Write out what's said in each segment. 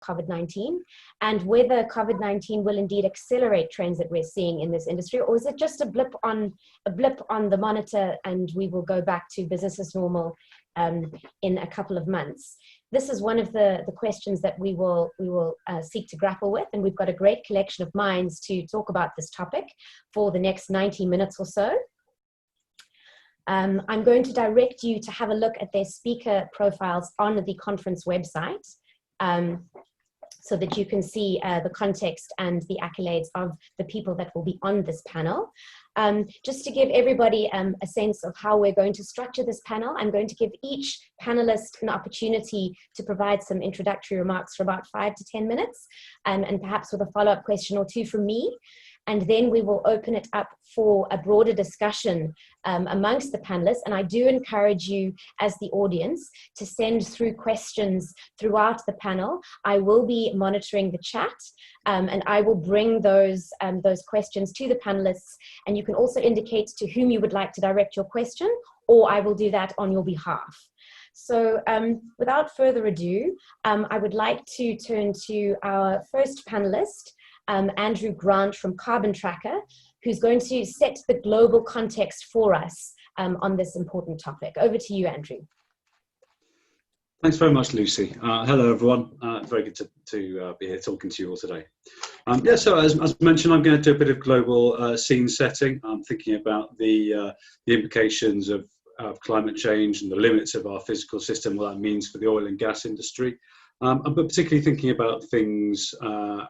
COVID-19, and whether COVID-19 will indeed accelerate trends that we're seeing in this industry, or is it just a blip on the monitor and we will go back to business as normal in a couple of months? This is one of the questions that we will seek to grapple with, and we've got a great collection of minds to talk about this topic for the next 90 minutes or so. I'm going to direct you to have a look at their speaker profiles on the conference website, so that you can see the context and the accolades of the people that will be on this panel. Just to give everybody a sense of how we're going to structure this panel, I'm going to give each panelist an opportunity to provide some introductory remarks for about 5 to 10 minutes, and perhaps with a follow-up question or two from me. And then we will open it up for a broader discussion amongst the panelists. And I do encourage you as the audience to send through questions throughout the panel. I will be monitoring the chat, and I will bring those questions to the panelists. And you can also indicate to whom you would like to direct your question, or I will do that on your behalf. So without further ado, I would like to turn to our first panelist, Andrew Grant from Carbon Tracker, who's going to set the global context for us on this important topic. Over to you, Andrew. Thanks very much, Lucy. Hello, everyone. Very good to be here talking to you all today. Yeah, so as mentioned, I'm going to do a bit of global scene setting. I'm thinking about the implications of climate change and the limits of our physical system, what that means for the oil and gas industry. But particularly thinking about things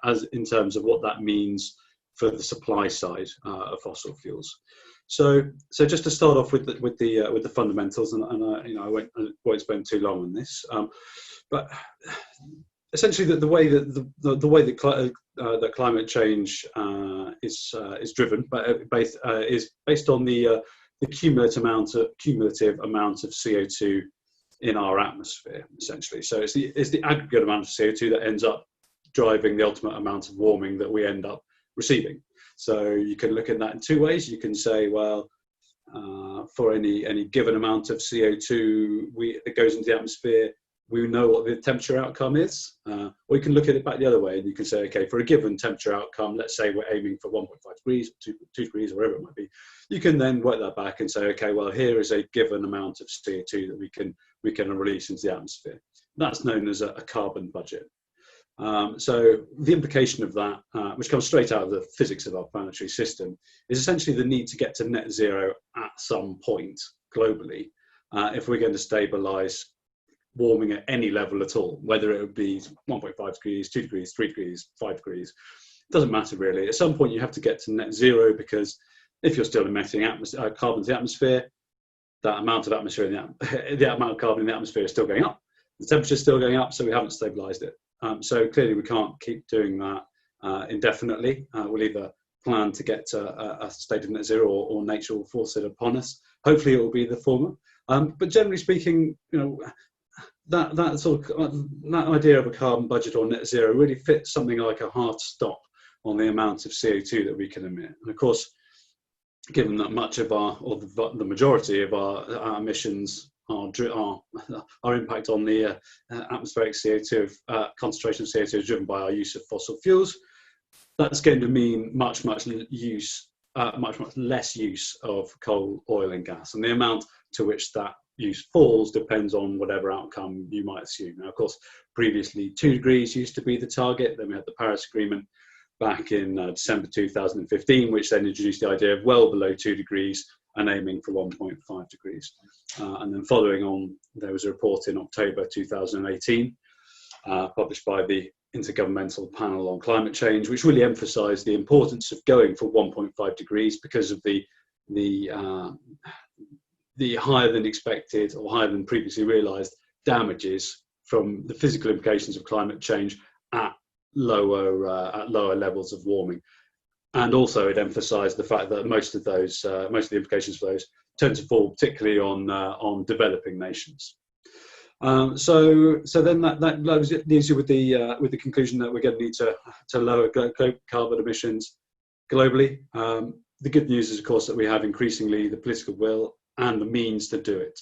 as in terms of what that means for the supply side of fossil fuels. So just to start off with the fundamentals, and I won't spend too long on this, but essentially the way that climate change is driven, is based on the cumulative amount of CO2 in our atmosphere, essentially. So it's the aggregate amount of CO2 that ends up driving the ultimate amount of warming that we end up receiving. So you can look at that in two ways. You can say, well, for any given amount of CO2 that goes into the atmosphere, we know what the temperature outcome is. Or you can look at it back the other way, and you can say, okay, for a given temperature outcome, let's say we're aiming for 1.5 degrees, 2 degrees, or whatever it might be. You can then work that back and say, okay, well, here is a given amount of CO2 that we can release into the atmosphere. That's known as a carbon budget. So the implication of that, which comes straight out of the physics of our planetary system, is essentially the need to get to net zero at some point globally if we're going to stabilise warming at any level at all, whether it would be 1.5 degrees, 2 degrees, 3 degrees, 5 degrees. It doesn't matter really. At some point you have to get to net zero, because if you're still emitting carbon to the atmosphere, that amount of atmosphere the amount of carbon in the atmosphere is still going up. The temperature is still going up, so we haven't stabilised it. So clearly we can't keep doing that indefinitely. We'll either plan to get to a state of net zero, or nature will force it upon us. Hopefully it will be the former. But generally speaking, that idea of a carbon budget or net zero really fits something like a hard stop on the amount of CO2 that we can emit. And of course, given that much of the majority of our emissions our impact on the atmospheric CO2 concentration of CO2 is driven by our use of fossil fuels, that's going to mean much less use of coal, oil and gas, and the amount to which that use falls depends on whatever outcome you might assume. Now, of course, previously 2 degrees used to be the target. Then we had the Paris Agreement back in December 2015, which then introduced the idea of well below 2 degrees and aiming for 1.5 degrees. And then following on, there was a report in October 2018, published by the Intergovernmental Panel on Climate Change, which really emphasised the importance of going for 1.5 degrees because of the higher than expected or higher than previously realised damages from the physical implications of climate change at lower levels of warming. And also it emphasised the fact that most of the implications for those tend to fall particularly on developing nations. So then that leaves you with the conclusion that we're going to need to lower carbon emissions globally. The good news is, of course, that we have increasingly the political will and the means to do it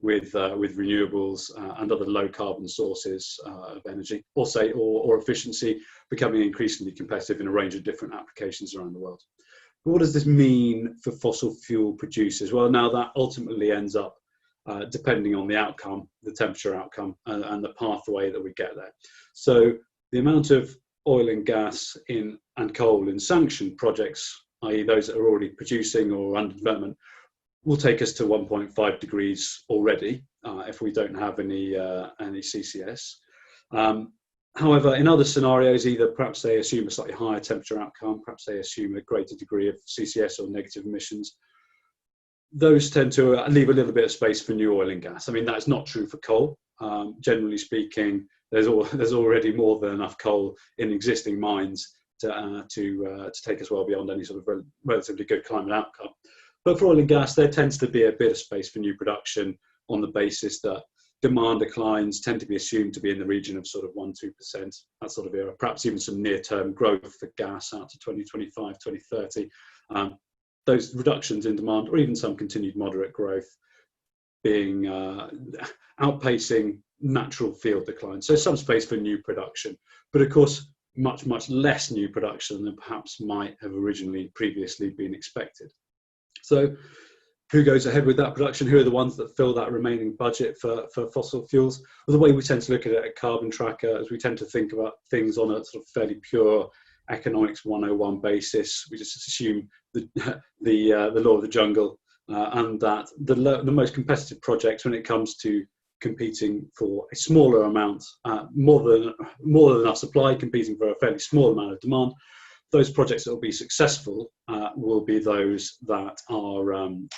with renewables and other low carbon sources of energy, or efficiency, becoming increasingly competitive in a range of different applications around the world. But what does this mean for fossil fuel producers? Well, now that ultimately ends up depending on the outcome, the temperature outcome, and the pathway that we get there. So the amount of oil and gas and coal in sanctioned projects, i.e. those that are already producing or under development, will take us to 1.5 degrees already if we don't have any CCS. However, in other scenarios, either perhaps they assume a slightly higher temperature outcome, perhaps they assume a greater degree of CCS or negative emissions. Those tend to leave a little bit of space for new oil and gas. I mean, that's not true for coal. Generally speaking, there's already more than enough coal in existing mines to take us well beyond any sort of relatively good climate outcome. But for oil and gas, there tends to be a bit of space for new production on the basis that demand declines tend to be assumed to be in the region of sort of 1-2%, that sort of era, perhaps even some near-term growth for gas out to 2025, 2030. Those reductions in demand, or even some continued moderate growth, being outpacing natural field decline. So some space for new production, but of course, much, much less new production than perhaps might have originally previously been expected. So who goes ahead with that production? Who are the ones that fill that remaining budget for fossil fuels? Well, the way we tend to look at it at Carbon Tracker is we tend to think about things on a sort of fairly pure economics 101 basis. We just assume the law of the jungle, and that the most competitive projects when it comes to competing for a smaller amount, more than enough supply, competing for a fairly small amount of demand, those projects that will be successful will be those that are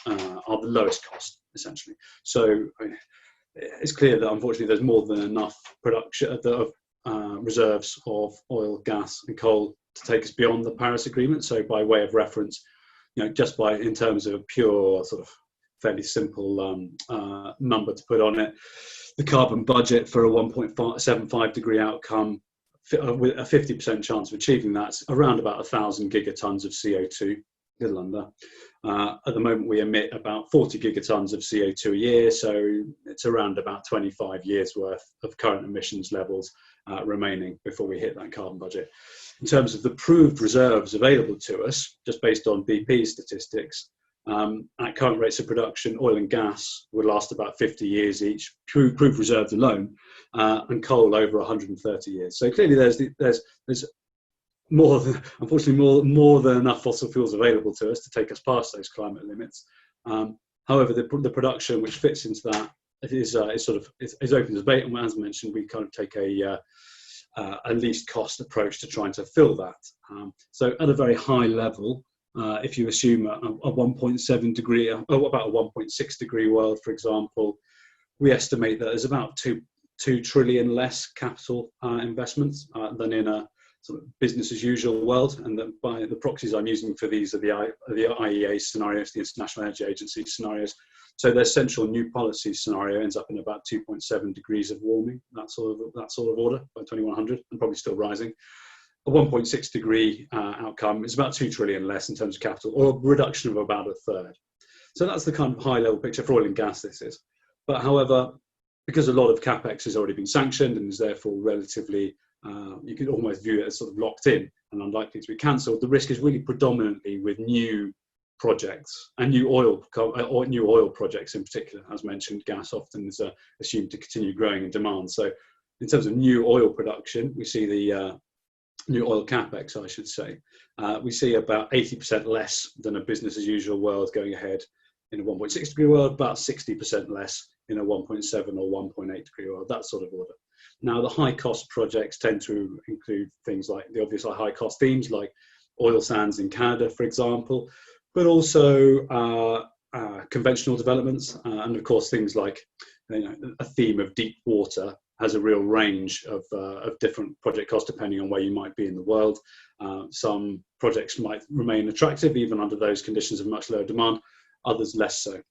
the lowest cost, essentially. So it's clear that unfortunately there's more than enough production of reserves of oil, gas, and coal to take us beyond the Paris Agreement. So by way of reference, just in terms of a pure sort of fairly simple number to put on it, the carbon budget for a 1.75 degree outcome, with a 50% chance of achieving that's around about 1,000 gigatons of CO2, a little under. At the moment, we emit about 40 gigatons of CO2 a year, so it's around about 25 years worth of current emissions levels remaining before we hit that carbon budget. In terms of the proved reserves available to us, just based on BP statistics, at current rates of production, oil and gas would last about 50 years each, proved reserves alone, and coal over 130 years. So clearly there's more than, unfortunately, more than enough fossil fuels available to us to take us past those climate limits. However, the production which fits into that is open to debate, and as mentioned, we kind of take a least cost approach to trying to fill that. So at a very high level, if you assume a 1.7 degree, about a 1.6 degree world, for example, we estimate that there's about 2 trillion less capital investments than in a sort of business as usual world. And that by the proxies I'm using for these are the IEA scenarios, the International Energy Agency scenarios. So their central new policy scenario ends up in about 2.7 degrees of warming, that sort of order by 2100, and probably still rising. A 1.6 degree outcome is about 2 trillion less in terms of capital, or a reduction of about a third. So that's the kind of high level picture for oil and gas this is. But however, because a lot of CapEx has already been sanctioned and is therefore relatively, you could almost view it as sort of locked in and unlikely to be cancelled, the risk is really predominantly with new projects and new oil projects in particular. As mentioned, gas often is assumed to continue growing in demand. So in terms of new oil production, we see the new oil capex, I should say, we see about 80% less than a business as usual world going ahead in a 1.6 degree world, about 60% less in a 1.7 or 1.8 degree world, that sort of order. Now, the high cost projects tend to include things like the obvious high cost themes like oil sands in Canada, for example, but also conventional developments, and of course things like a theme of deep water has a real range of different project costs depending on where you might be in the world. Some projects might remain attractive even under those conditions of much lower demand, others less so.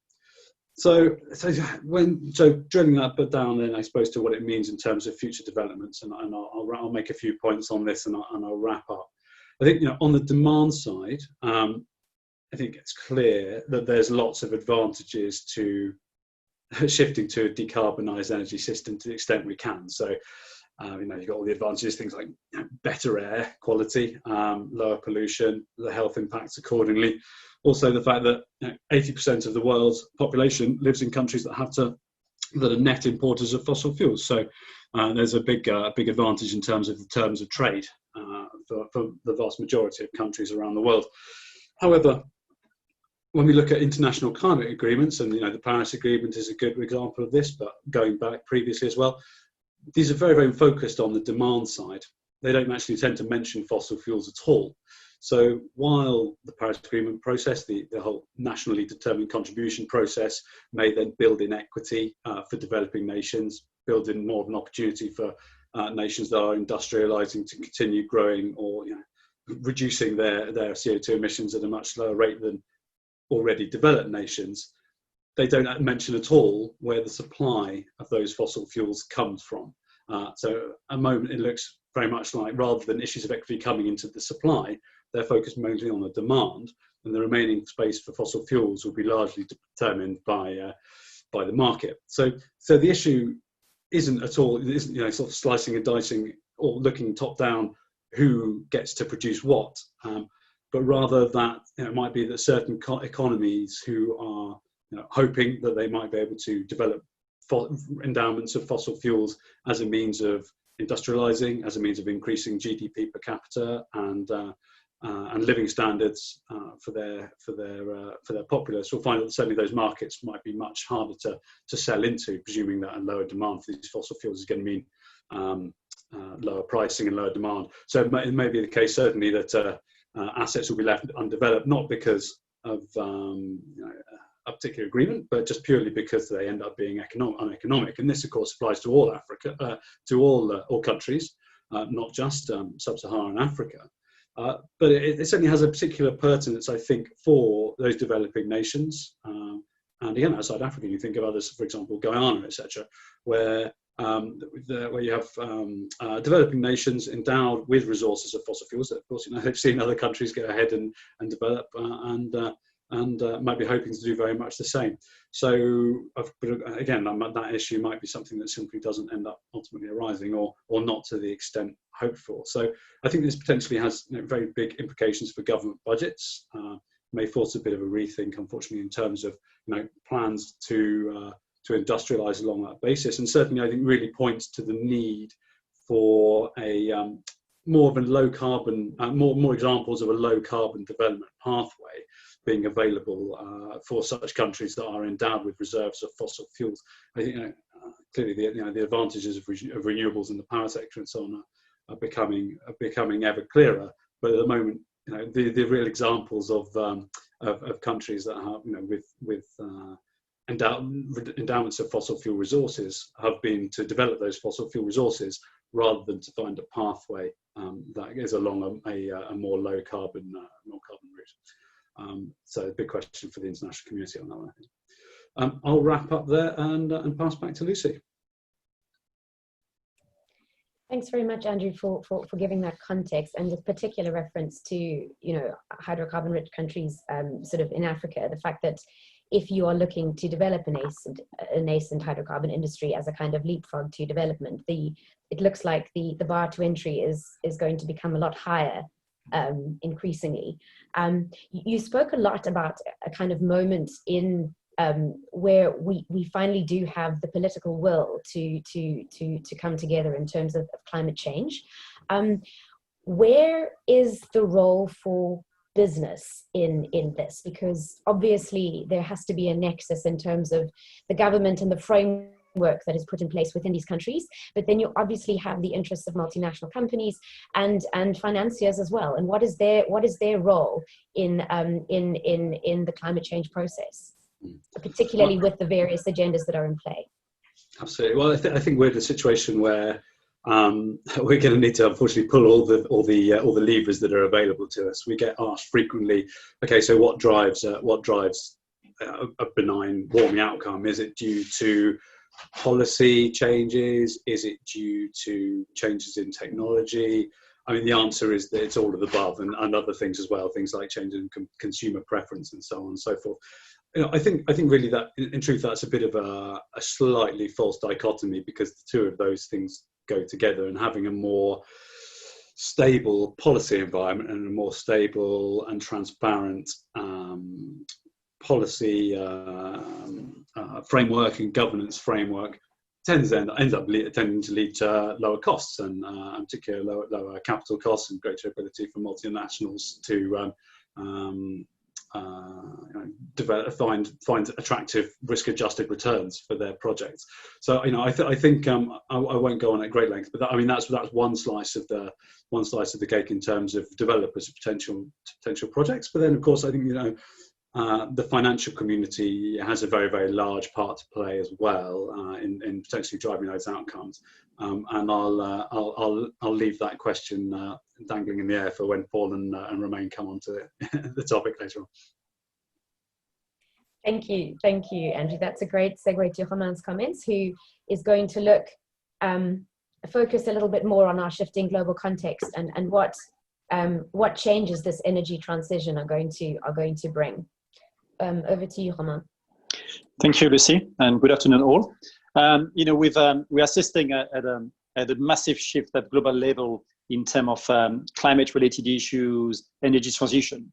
So drilling that bit down then, I suppose, to what it means in terms of future developments, and I'll make a few points on this and I'll wrap up. I think on the demand side, I think it's clear that there's lots of advantages to shifting to a decarbonised energy system to the extent we can. So, you've got all the advantages, things like better air quality, lower pollution, the health impacts accordingly. Also, the fact that 80% of the world's population lives in countries that are net importers of fossil fuels. So, there's a big advantage in terms of the terms of trade for the vast majority of countries around the world. However, when we look at international climate agreements, and the Paris Agreement is a good example of this, but going back previously as well, these are very, very focused on the demand side. They don't actually tend to mention fossil fuels at all. So while the Paris Agreement process, the whole nationally determined contribution process, may then build in equity for developing nations, build in more of an opportunity for nations that are industrializing to continue growing or reducing their CO2 emissions at a much lower rate than already developed nations, they don't mention at all where the supply of those fossil fuels comes from. So at the moment it looks very much like, rather than issues of equity coming into the supply, they're focused mainly on the demand, and the remaining space for fossil fuels will be largely determined by the market. So the issue isn't at all, sort of slicing and dicing or looking top down who gets to produce what. But rather that it might be that certain economies who are hoping that they might be able to develop endowments of fossil fuels as a means of industrializing, as a means of increasing GDP per capita and living standards for their populace, will find that certainly those markets might be much harder to sell into, presuming that a lower demand for these fossil fuels is going to mean lower pricing and lower demand. So it may be the case certainly that assets will be left undeveloped, not because of a particular agreement, but just purely because they end up being uneconomic. And this, of course, applies to all Africa, to all countries, not just sub-Saharan Africa. But it certainly has a particular pertinence, I think, for those developing nations. And again, outside Africa, you think of others, for example, Guyana, etc., where you have developing nations endowed with resources of fossil fuels that, of course, they've seen other countries go ahead and develop and might be hoping to do very much the same. So again, that issue might be something that simply doesn't end up ultimately arising, or not to the extent hoped for. So I think this potentially has very big implications for government budgets. May force a bit of a rethink, unfortunately, in terms of plans to industrialize along that basis. And certainly I think really points to the need for a more of a low carbon, more examples of a low carbon development pathway being available for such countries that are endowed with reserves of fossil fuels. I think clearly the advantages of renewables in the power sector and so on are becoming ever clearer. But at the moment, the real examples of countries that have with endowments of fossil fuel resources have been to develop those fossil fuel resources rather than to find a pathway that is along a more low carbon route. So a big question for the international community on that one, I think. I'll wrap up there and pass back to Lucy. Thanks very much, Andrew, for giving that context and the particular reference to hydrocarbon-rich countries, sort of in Africa. The fact that if you are looking to develop a nascent hydrocarbon industry as a kind of leapfrog to development, it looks like the bar to entry is going to become a lot higher increasingly. You spoke a lot about a kind of moment in where we finally do have the political will to come together in terms of climate change. Where is the role for business in this? Because obviously there has to be a nexus in terms of the government and the framework that is put in place within these countries, but then you obviously have the interests of multinational companies and financiers as well. And what is their role in the climate change process, particularly with the various agendas that are in play? Absolutely. Well, I think we're in a situation where we're going to need to unfortunately pull all the levers that are available to us. We get asked frequently, okay, so what drives a benign warming outcome? Is it due to policy changes? Is it due to changes in technology? I mean, the answer is that it's all of the above and other things as well, things like changing consumer preference and so on and so forth. I think really that in truth that's a bit of a slightly false dichotomy, because the two of those things go together, and having a more stable policy environment and a more stable and transparent policy framework and governance framework ends up tending to lead to lower costs, and particularly lower capital costs, and greater ability for multinationals to find attractive risk-adjusted returns for their projects. So I think I won't go on at great length, but that's one slice of the cake in terms of developers' potential projects. But then, of course, I think the financial community has a very, very large part to play as well in potentially driving those outcomes. And I'll leave that question dangling in the air for when Paul and Romain come on to the topic later on. Thank you, Andrew. That's a great segue to Romain's comments, who is going to look focus a little bit more on our shifting global context and what changes this energy transition are going to bring. Over to you, Romain. Thank you, Lucy, and good afternoon all. We're assisting at a massive shift at global level in terms of climate-related issues, energy transition.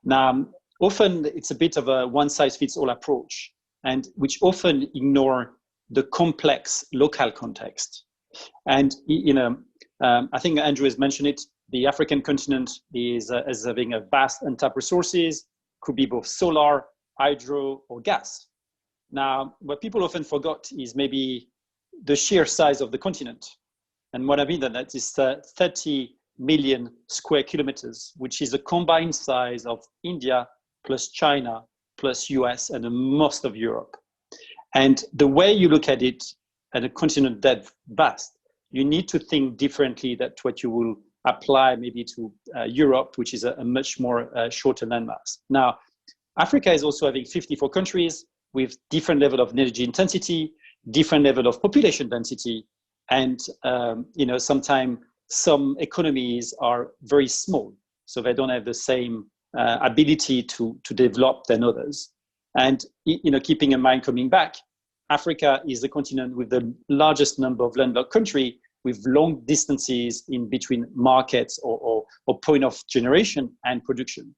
Now, often it's a bit of a one-size-fits-all approach, and which often ignore the complex local context. And I think Andrew has mentioned it. The African continent is having a vast untapped resources. Could be both solar, hydro, or gas. Now, what people often forgot is maybe the sheer size of the continent. And what I mean by that is 30 million square kilometers, which is a combined size of India plus China plus US and most of Europe. And the way you look at it, at a continent that vast, you need to think differently than what you will apply maybe to Europe, which is a much more shorter landmass. Now, Africa is also having 54 countries with different level of energy intensity, different level of population density, and sometimes some economies are very small, so they don't have the same ability to develop than others. And keeping in mind, coming back, Africa is the continent with the largest number of landlocked countries, with long distances in between markets or point of generation and production.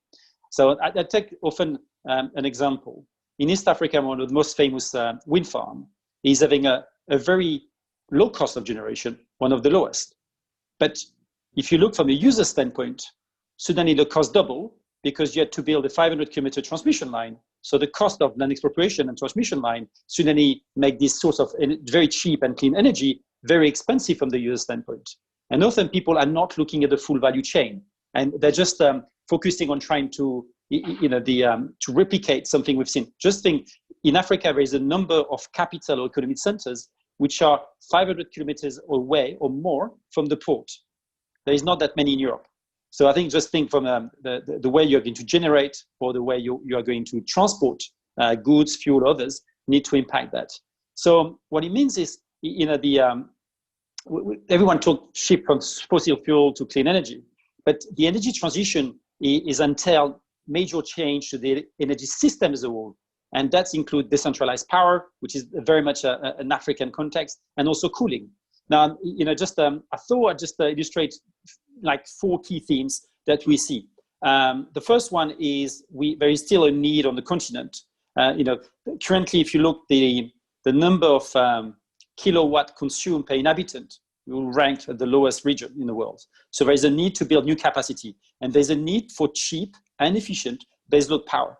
So I take often an example. In East Africa, one of the most famous wind farm is having a very low cost of generation, one of the lowest. But if you look from a user standpoint, suddenly the cost double, because you had to build a 500-kilometer transmission line. So the cost of land expropriation and transmission line suddenly make this source of very cheap and clean energy very expensive from the user standpoint. And often people are not looking at the full value chain, and they're just focusing on trying to, to replicate something we've seen. Just think, in Africa, there is a number of capital or economic centers which are 500 kilometers away or more from the port. There is not that many in Europe. So I think just think from the way you're going to generate or the way you are going to transport goods, fuel, others need to impact that. So what it means is, everyone talk shift from fossil fuel to clean energy, but the energy transition is entail major change to the energy system as a whole. And that includes decentralized power, which is very much an African context, and also cooling. Now, I thought I'd just illustrate like 4 key themes that we see. The first one is there is still a need on the continent. Currently, if you look the number of kilowatt consumed per inhabitant, we will rank at the lowest region in the world. So there is a need to build new capacity, and there's a need for cheap and efficient baseload power.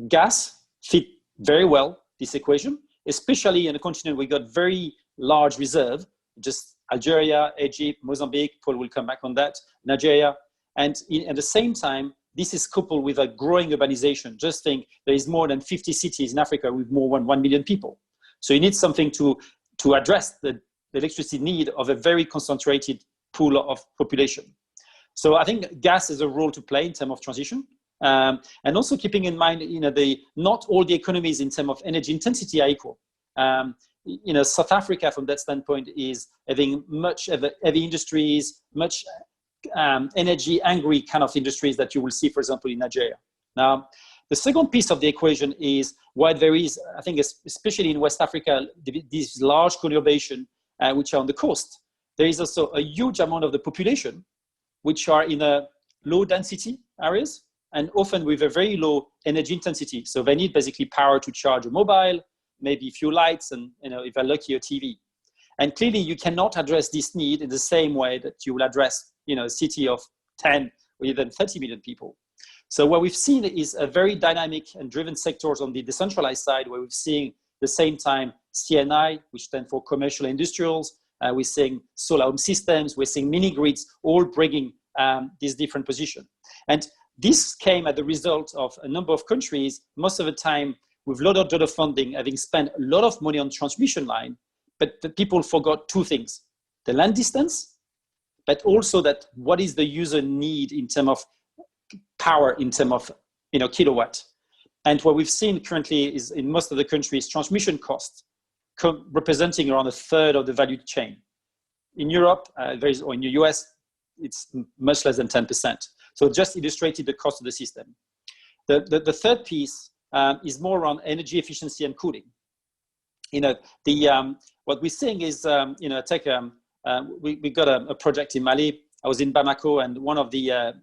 Gas fit very well this equation, especially in a continent we got very large reserve, just Algeria, Egypt, Mozambique, Paul will come back on that, Nigeria. And at the same time, this is coupled with a growing urbanization. Just think, there is more than 50 cities in Africa with more than 1 million people. So you need something to address the electricity need of a very concentrated pool of population. So I think gas has a role to play in terms of transition. And also keeping in mind, not all the economies in terms of energy intensity are equal. South Africa, from that standpoint, is having much heavy industries, much energy angry kind of industries that you will see, for example, in Nigeria. Now, the second piece of the equation is why there is, I think, especially in West Africa, these large conurbation which are on the coast. There is also a huge amount of the population which are in a low density areas and often with a very low energy intensity. So they need basically power to charge a mobile, maybe a few lights, and if they're lucky, a TV. And clearly, you cannot address this need in the same way that you will address, a city of 10 or even 30 million people. So what we've seen is a very dynamic and driven sectors on the decentralized side, where we've seen the same time CNI, which stands for commercial industrials. We're seeing solar home systems. We're seeing mini grids, all bringing this different position. And this came as the result of a number of countries, most of the time with a lot of funding, having spent a lot of money on transmission line, but the people forgot two things: the land distance, but also that what is the user need in terms of power, in terms of kilowatt. And what we've seen currently is in most of the countries, transmission costs representing around a third of the value chain. In Europe, or in the US, it's much less than 10%. So just illustrated the cost of the system. The third piece is more around energy efficiency and cooling. What we're seeing is, we got a project in Mali. I was in Bamako, and one of the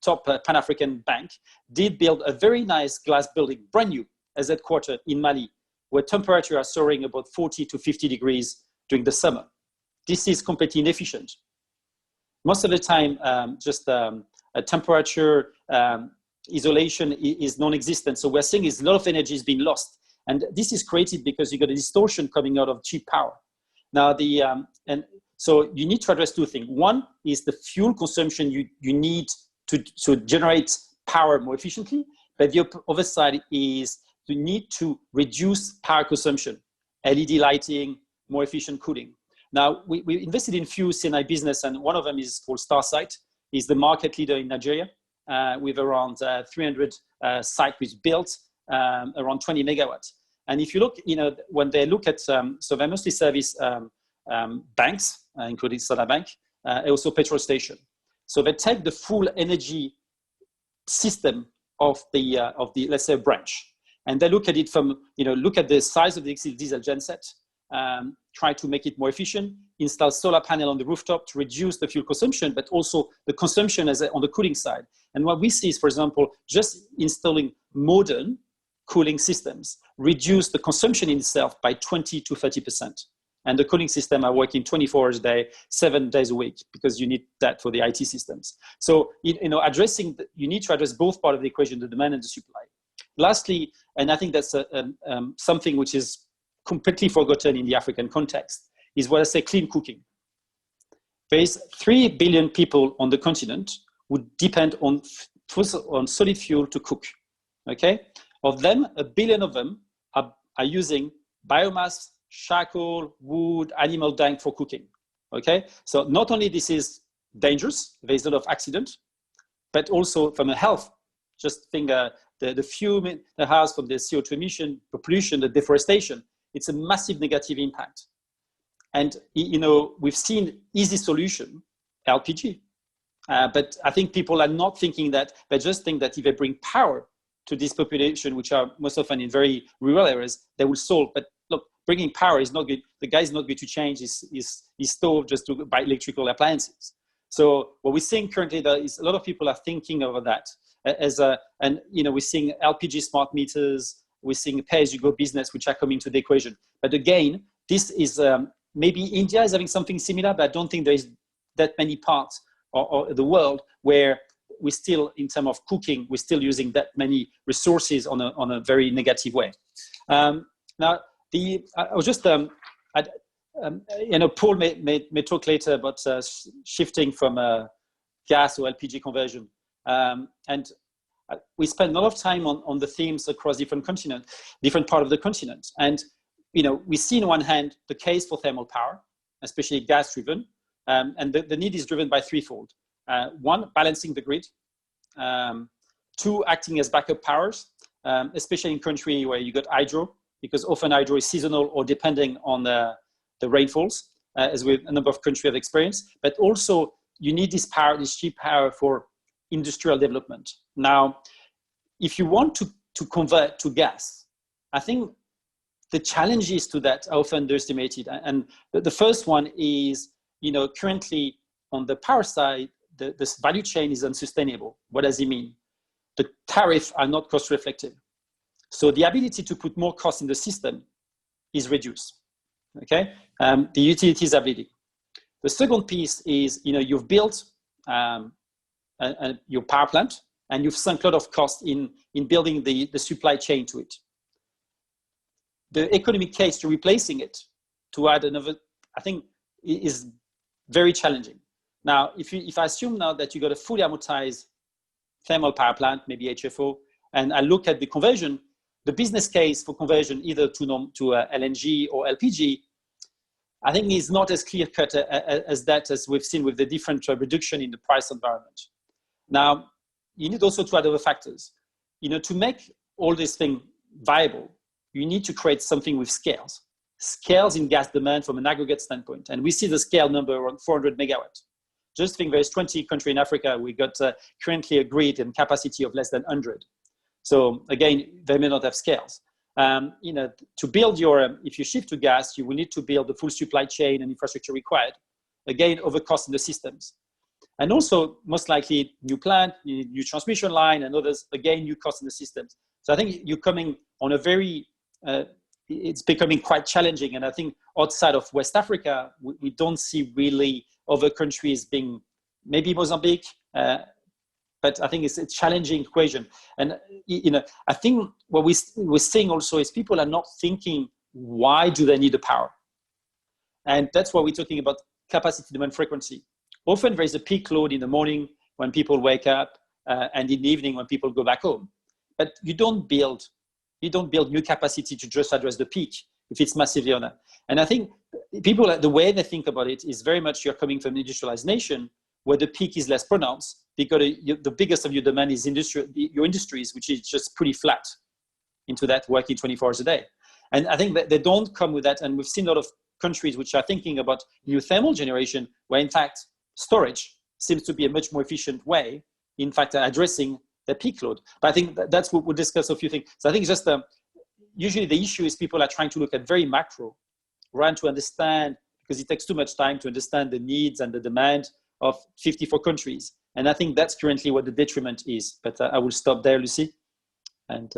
top Pan-African bank did build a very nice glass building, brand new, as headquarters in Mali, where temperature are soaring about 40 to 50 degrees during the summer. This is completely inefficient. Most of the time, a temperature isolation is non-existent. So we're seeing is a lot of energy is being lost. And this is created because you got a distortion coming out of cheap power. Now, so you need to address two things. One is the fuel consumption you need to generate power more efficiently. But the other side is you need to reduce power consumption, LED lighting, more efficient cooling. Now, we invested in few CNI business, and one of them is called Starsight. Is the market leader in Nigeria with around 300 sites which built around 20 megawatts. And if you look, when they look at, so they mostly service banks, including Standard Bank, and also petrol station. So they take the full energy system of the let's say branch, and they look at it from, look at the size of the diesel genset, try to make it more efficient, install solar panel on the rooftop to reduce the fuel consumption, but also the consumption on the cooling side. And what we see is, for example, just installing modern cooling systems reduce the consumption in itself by 20 to 30%. And the cooling system are working 24 hours a day, 7 days a week, because you need that for the IT systems. So, you need to address both part of the equation, the demand and the supply. Lastly, and I think that's something which is completely forgotten in the African context, is what I say clean cooking. There is 3 billion people on the continent who depend on solid fuel to cook, okay? Of them, 1 billion of them are using biomass, charcoal, wood, animal dung for cooking, okay? So not only this is dangerous, there's a lot of accident, but also from a health, just think the fume that has from the CO2 emission, the pollution, the deforestation, it's a massive negative impact. And, we've seen easy solution, LPG. But I think people are not thinking that, they just think that if they bring power to this population, which are most often in very rural areas, they will solve. But look, bringing power is not good. The guy is not going to change his stove just to buy electrical appliances. So what we're seeing currently is a lot of people are thinking over that we're seeing LPG smart meters, we're seeing pay-as-you-go business, which are coming to the equation. But again, this is maybe India is having something similar, but I don't think there is that many parts of the world where we still, in terms of cooking, we're still using that many resources on a very negative way. Now, I was just, Paul may talk later about shifting from gas or LPG conversion. And we spend a lot of time on the themes across different continents, different part of the continent. And, we see on one hand the case for thermal power, especially gas driven. And the need is driven by threefold. One, balancing the grid. Two, acting as backup powers, especially in country where you got hydro, because often hydro is seasonal or depending on the rainfalls, as a number of countries have experienced, but also you need this power, this cheap power for industrial development. Now, if you want to convert to gas, I think the challenges to that are often underestimated. And the first one is, currently on the power side, this value chain is unsustainable. What does it mean? The tariffs are not cost reflective. So the ability to put more cost in the system is reduced, okay? The utilities are bleeding. The second piece is, you've built your power plant and you've sunk a lot of cost in building the supply chain to it. The economic case to replacing it, to add another, I think is very challenging. Now, if I assume now that you got a fully amortized thermal power plant, maybe HFO, and I look at the conversion, the business case for conversion either to LNG or LPG, I think is not as clear cut as we've seen with the different reduction in the price environment. Now, you need also to add other factors. To make all this thing viable, you need to create something with scales in gas demand from an aggregate standpoint. And we see the scale number around 400 megawatt. Just think there's 20 countries in Africa. We got currently agreed in capacity of less than 100. So again, they may not have scales. To build if you shift to gas, you will need to build the full supply chain and infrastructure required. Again, over cost in the systems. And also, most likely, new plant, new transmission line, and others, again, new cost in the systems. So I think you're coming on a very, it's becoming quite challenging. And I think outside of West Africa, we don't see really other countries being, maybe Mozambique, but I think it's a challenging equation. And, I think what we're seeing also is people are not thinking, why do they need the power? And that's why we're talking about capacity, demand, frequency. Often there is a peak load in the morning when people wake up and in the evening when people go back home. But you don't build new capacity to just address the peak if it's massively on that. And I think people, the way they think about it is very much you're coming from an industrialized nation where the peak is less pronounced because the biggest of your demand is your industries, which is just pretty flat into that, working 24 hours a day. And I think that they don't come with that. And we've seen a lot of countries which are thinking about new thermal generation, where in fact storage seems to be a much more efficient way, in fact, addressing the peak load. But I think that's what we'll discuss a few things. So I think just usually the issue is people are trying to look at very macro, rather to understand, because it takes too much time to understand the needs and the demand of 54 countries. And I think that's currently what the detriment is. But I will stop there, Lucy. And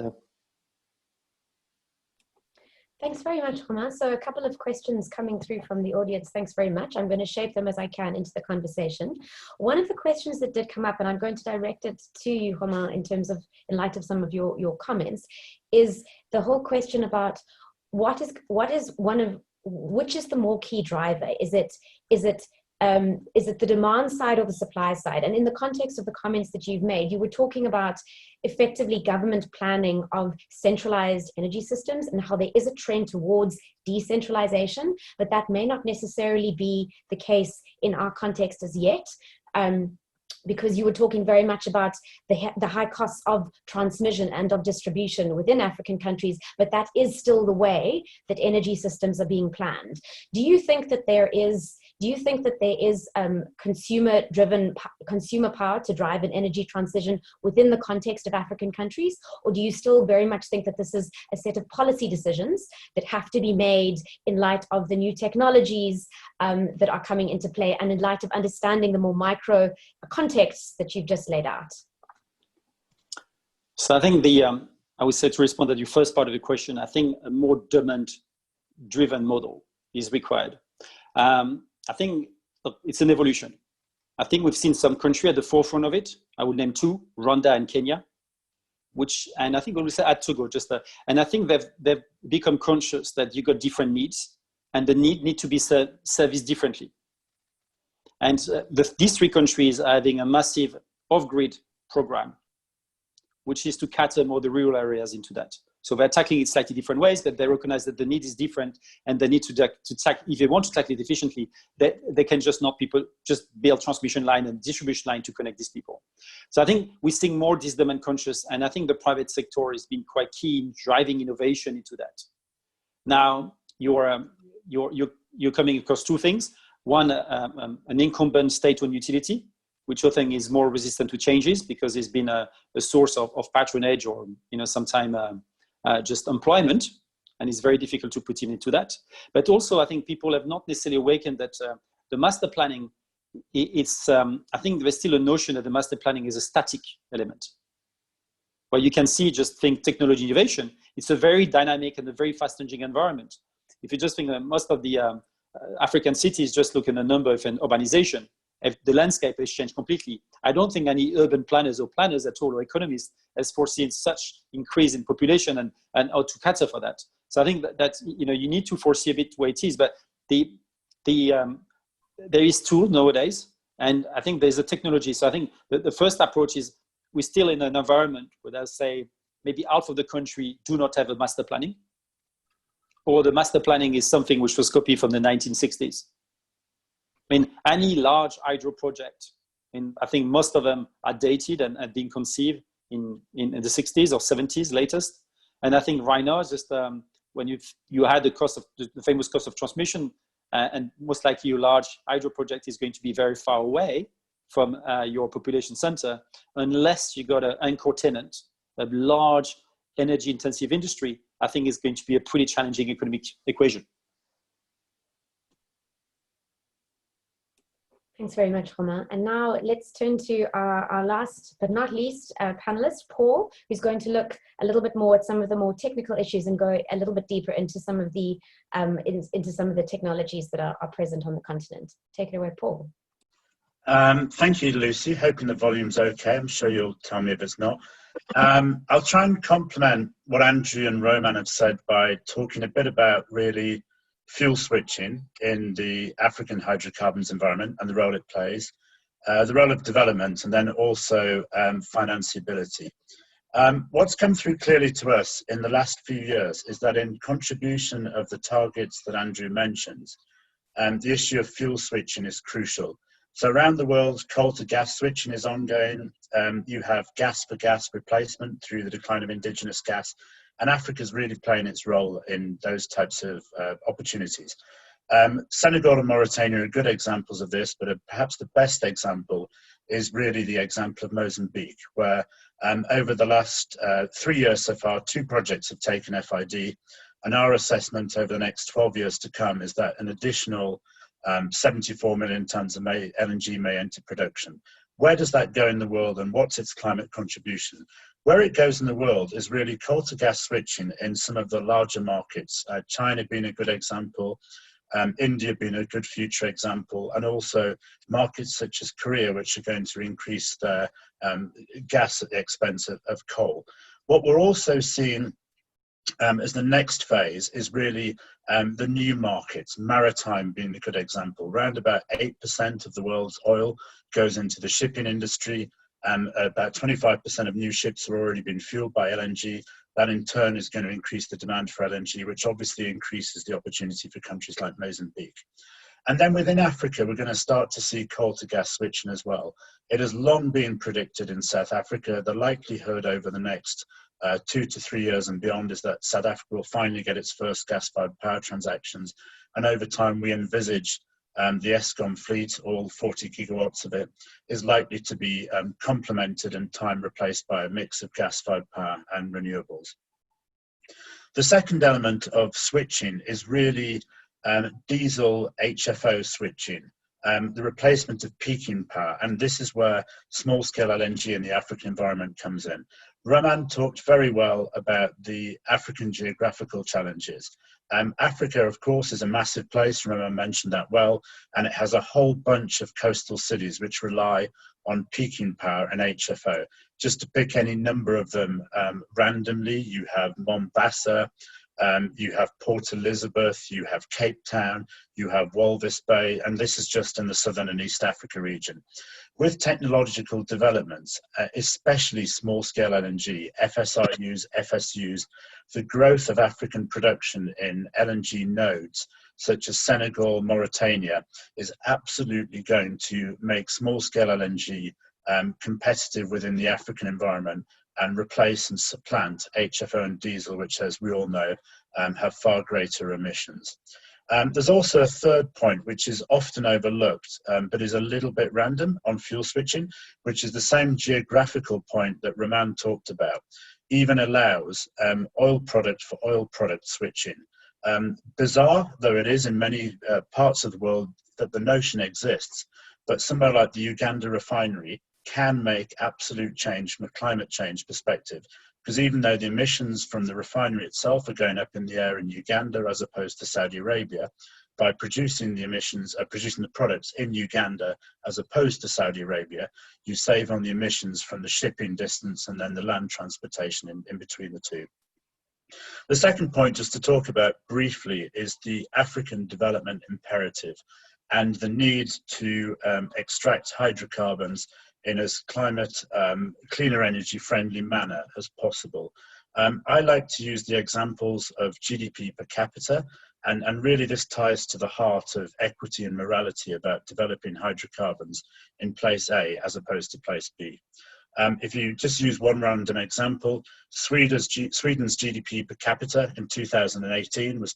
thanks very much, Romain. So a couple of questions coming through from the audience. Thanks very much. I'm going to shape them as I can into the conversation. One of the questions that did come up, and I'm going to direct it to you, Romain, in light of some of your comments, is the whole question about which is the more key driver? Is it the demand side or the supply side? And in the context of the comments that you've made, you were talking about effectively government planning of centralized energy systems and how there is a trend towards decentralization, but that may not necessarily be the case in our context as yet. Because you were talking very much about the high costs of transmission and of distribution within African countries, but that is still the way that energy systems are being planned. Do you think that there is consumer power to drive an energy transition within the context of African countries? Or do you still very much think that this is a set of policy decisions that have to be made in light of the new technologies that are coming into play and in light of understanding the more micro contexts that you've just laid out? So I think I would say, to respond to your first part of the question, I think a more demand-driven model is required. I think it's an evolution. I think we've seen some countries at the forefront of it. I would name two, Rwanda and Kenya, and I think we'll say add Togo, and I think they've become conscious that you got different needs and the need to be serviced differently. And these three countries are having a massive off-grid program, which is to cater more the rural areas into that. So they're tackling it slightly different ways, but they recognize that the need is different and they need to tackle, if they want to tackle it efficiently, they can just build transmission line and distribution line to connect these people. So I think we're seeing more this demand conscious, and I think the private sector has been quite key in driving innovation into that. Now, you're coming across two things. One, an incumbent state-owned utility, which I think is more resistant to changes because it's been a source of patronage or sometime just employment, and it's very difficult to put into that. But also, I think people have not necessarily awakened that the master planning. I think there's still a notion that the master planning is a static element. Well, you can see, just think technology innovation. It's a very dynamic and a very fast-changing environment. If you just think that most of the African cities, just look at the number of urbanization, the landscape has changed completely. I don't think any urban planners or planners at all or economists has foreseen such increase in population and how to cater for that. So I think that you need to foresee a bit where it is, but there is tool nowadays, and I think there's a technology. So I think the first approach is we're still in an environment where I'll say maybe half of the country do not have a master planning, or the master planning is something which was copied from the 1960s. I mean, any large hydro project, and I think most of them are dated and being conceived in the 60s or 70s latest. And I think right now, just when you had the famous cost of transmission, and most likely your large hydro project is going to be very far away from your population center, unless you got an anchor tenant, a large energy intensive industry. I think it's going to be a pretty challenging economic equation. Thanks very much, Romain. And now let's turn to our last but not least panelist, Paul, who's going to look a little bit more at some of the more technical issues and go a little bit deeper into some of the technologies that are present on the continent. Take it away, Paul. Thank you, Lucy. Hoping the volume's okay. I'm sure you'll tell me if it's not. I'll try and complement what Andrew and Romain have said by talking a bit about really fuel switching in the African hydrocarbons environment and the role it plays, the role of development, and then also financeability. What's come through clearly to us in the last few years is that in contribution of the targets that Andrew mentions, the issue of fuel switching is crucial. So around the world, coal to gas switching is ongoing. You have gas for gas replacement through the decline of indigenous gas. And Africa's really playing its role in those types of opportunities. Senegal and Mauritania are good examples of this, but perhaps the best example is really the example of Mozambique, where over the last 3 years so far, 2 projects have taken FID, and our assessment over the next 12 years to come is that an additional 74 million tonnes of LNG may enter production. Where does that go in the world, and what's its climate contribution? Where it goes in the world is really coal to gas switching in some of the larger markets, China being a good example, India being a good future example, and also markets such as Korea, which are going to increase their gas at the expense of coal. What we're also seeing as the next phase is really the new markets, maritime being a good example. Around about 8% of the world's oil goes into the shipping industry. About 25% of new ships are already being fueled by LNG. That in turn is going to increase the demand for LNG, which obviously increases the opportunity for countries like Mozambique. And then within Africa, we're going to start to see coal to gas switching as well. It has long been predicted in South Africa. The likelihood over the next 2 to 3 years and beyond is that South Africa will finally get its first gas-fired power transactions. And over time, we envisage the Eskom fleet, all 40 gigawatts of it, is likely to be complemented and time replaced by a mix of gas-fired power and renewables. The second element of switching is really diesel HFO switching, the replacement of peaking power. And this is where small-scale LNG in the African environment comes in. Romain talked very well about the African geographical challenges. Africa, of course, is a massive place. Romain mentioned that well, and it has a whole bunch of coastal cities which rely on peaking power and HFO. Just to pick any number of them randomly, you have Mombasa, you have Port Elizabeth, you have Cape Town, you have Walvis Bay, and this is just in the Southern and East Africa region. With technological developments, especially small-scale LNG, FSRUs, FSUs, the growth of African production in LNG nodes, such as Senegal, Mauritania, is absolutely going to make small-scale LNG competitive within the African environment and replace and supplant HFO and diesel, which, as we all know, have far greater emissions. There's also a third point, which is often overlooked, but is a little bit random on fuel switching, which is the same geographical point that Roman talked about, even allows oil product for oil product switching. Bizarre though it is in many parts of the world that the notion exists, but somewhere like the Uganda refinery can make absolute change from a climate change perspective. Because even though the emissions from the refinery itself are going up in the air in Uganda as opposed to Saudi Arabia, by producing the products in Uganda as opposed to Saudi Arabia, you save on the emissions from the shipping distance and then the land transportation in between the two. The second point, just to talk about briefly, is the African development imperative and the need to extract hydrocarbons in as cleaner energy friendly manner as possible. I like to use the examples of GDP per capita, and really this ties to the heart of equity and morality about developing hydrocarbons in place A as opposed to place B. If you just use one random example, Sweden's GDP per capita in 2018 was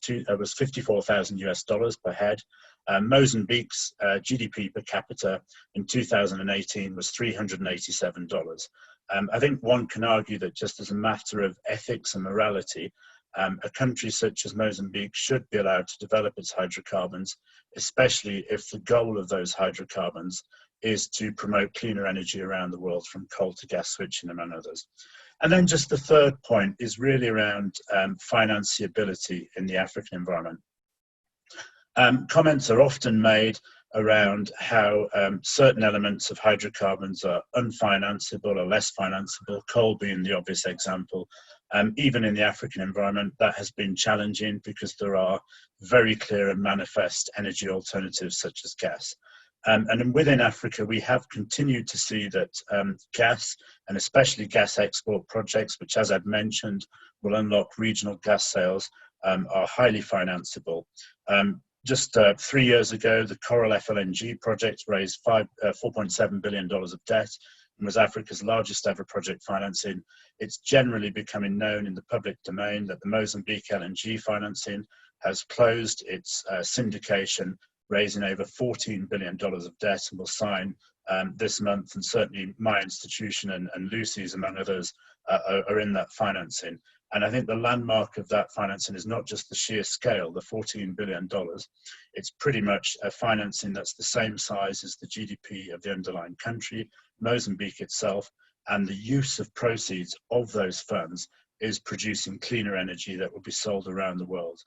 54,000 US dollars per head. Mozambique's GDP per capita in 2018 was $387. I think one can argue that just as a matter of ethics and morality, a country such as Mozambique should be allowed to develop its hydrocarbons, especially if the goal of those hydrocarbons is to promote cleaner energy around the world, from coal to gas switching, among others. And then just the third point is really around financiability in the African environment. Comments are often made around how certain elements of hydrocarbons are unfinanceable or less financeable, coal being the obvious example. Even in the African environment, that has been challenging because there are very clear and manifest energy alternatives such as gas. And within Africa, we have continued to see that gas, and especially gas export projects, which, as I've mentioned, will unlock regional gas sales, are highly financeable. Just 3 years ago, the Coral FLNG project raised $4.7 billion of debt and was Africa's largest ever project financing. It's generally becoming known in the public domain that the Mozambique LNG financing has closed its syndication, raising over $14 billion of debt, and will sign this month. And certainly my institution and Lucy's, among others, are in that financing. And I think the landmark of that financing is not just the sheer scale, the $14 billion. It's pretty much a financing that's the same size as the GDP of the underlying country, Mozambique itself, and the use of proceeds of those funds is producing cleaner energy that will be sold around the world.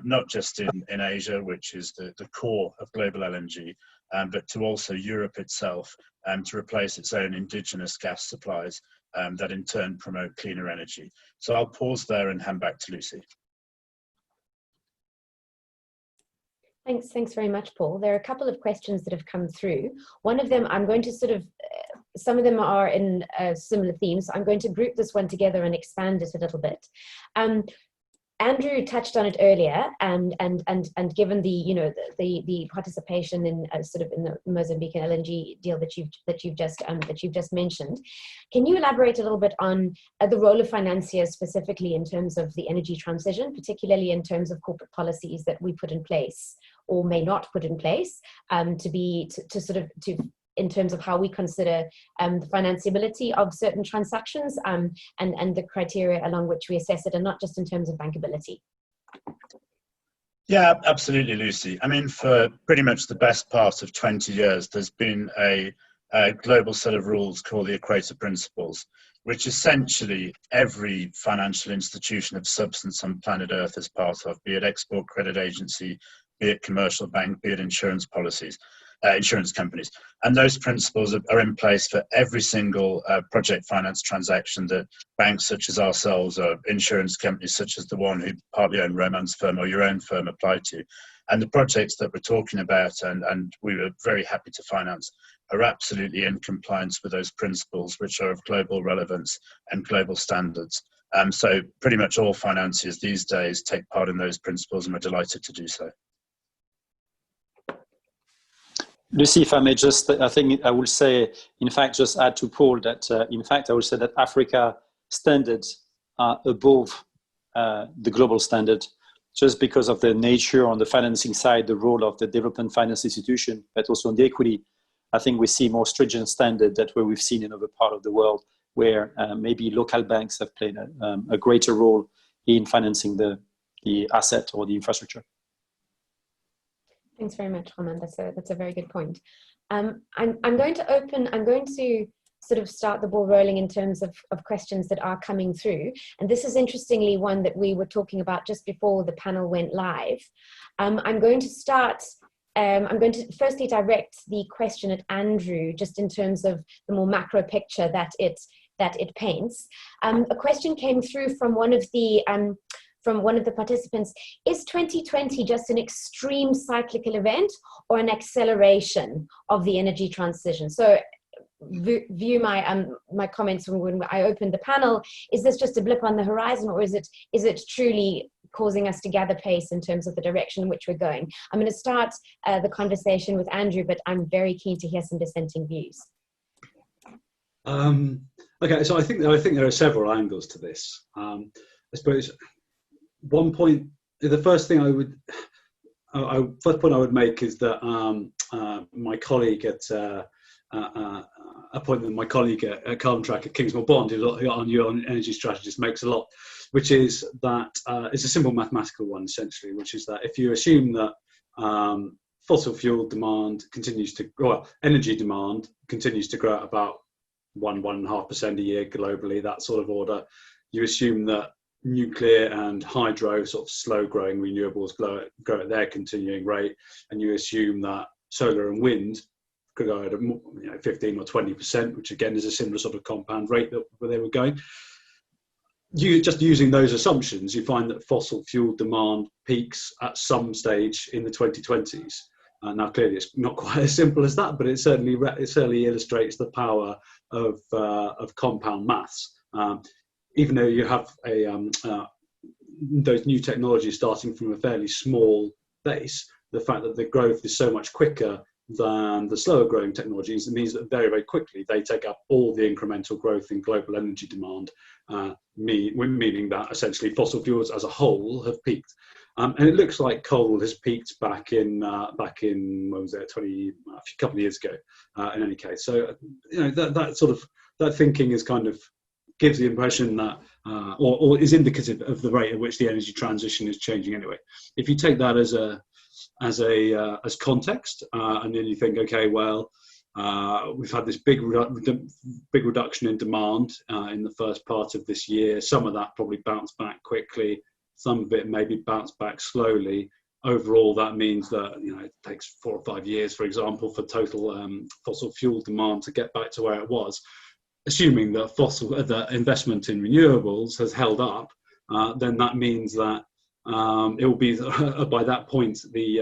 Not just in Asia, which is the core of global LNG, but to also Europe itself, to replace its own indigenous gas supplies that in turn promote cleaner energy. So I'll pause there and hand back to Lucy. Thanks very much, Paul. There are a couple of questions that have come through. One of them, I'm going to sort of, some of them are in similar themes. So I'm going to group this one together and expand it a little bit. Andrew touched on it earlier, and given the participation in sort of in the Mozambique LNG deal that you've just mentioned, can you elaborate a little bit on the role of financiers specifically in terms of the energy transition, particularly in terms of corporate policies that we put in place or may not put in place, in terms of how we consider the financeability of certain transactions and the criteria along which we assess it, and not just in terms of bankability? Yeah, absolutely, Lucy. I mean, for pretty much the best part of 20 years, there's been a global set of rules called the Equator Principles, which essentially every financial institution of substance on planet Earth is part of, be it export credit agency, be it commercial bank, be it insurance policies. Insurance companies. And those principles are in place for every single project finance transaction that banks such as ourselves or insurance companies such as the one who partly own Roman's firm or your own firm apply to. And the projects that we're talking about and we were very happy to finance are absolutely in compliance with those principles, which are of global relevance and global standards. So pretty much all financiers these days take part in those principles, and we're delighted to do so. Lucy, if I may just, I think I will say, in fact, just add to Paul that, in fact, I will say that Africa standards are above the global standard just because of the nature on the financing side, the role of the development finance institution, but also on the equity, I think we see more stringent standard that where we've seen in other part of the world, where maybe local banks have played a greater role in financing the asset or the infrastructure. Thanks very much, Roman. That's a very good point. I'm going to sort of start the ball rolling in terms of questions that are coming through. And this is interestingly one that we were talking about just before the panel went live. I'm going to firstly direct the question at Andrew, just in terms of the more macro picture that it paints. A question came through from one of the participants. Is 2020 just an extreme cyclical event or an acceleration of the energy transition? So view my comments from when I opened the panel. Is this just a blip on the horizon, or is it truly causing us to gather pace in terms of the direction in which we're going? I'm going to start the conversation with Andrew, but I'm very keen to hear some dissenting views. Okay, so I think there are several angles to this. I suppose one point, the first point I would make is that my colleague at a point that my colleague at Carbon Track at Kingsmill Bond, who's on energy strategist, makes a lot, which is that it's a simple mathematical one essentially, which is that if you assume that fossil fuel demand energy demand continues to grow at about 1.5% a year globally, that sort of order, you assume that nuclear and hydro, sort of slow growing renewables, grow at their continuing rate, and you assume that solar and wind could go at 15 or 20%, which again is a similar sort of compound rate that where they were going. You just using those assumptions, you find that fossil fuel demand peaks at some stage in the 2020s. Now, clearly, it's not quite as simple as that, but it certainly illustrates the power of compound maths. Even though you have those new technologies starting from a fairly small base, the fact that the growth is so much quicker than the slower growing technologies, it means that very, very quickly they take up all the incremental growth in global energy demand, meaning that essentially fossil fuels as a whole have peaked. And it looks like coal has peaked back in what was it, a couple of years ago. In any case, so that thinking is kind of gives the impression that, or is indicative of the rate at which the energy transition is changing. Anyway, if you take that as context, and then you think, okay, well, we've had this big reduction in demand in the first part of this year. Some of that probably bounced back quickly. Some of it maybe bounced back slowly. Overall, that means that it takes 4 or 5 years, for example, for total fossil fuel demand to get back to where it was. Assuming that the investment in renewables has held up, then that means that it will be by that point the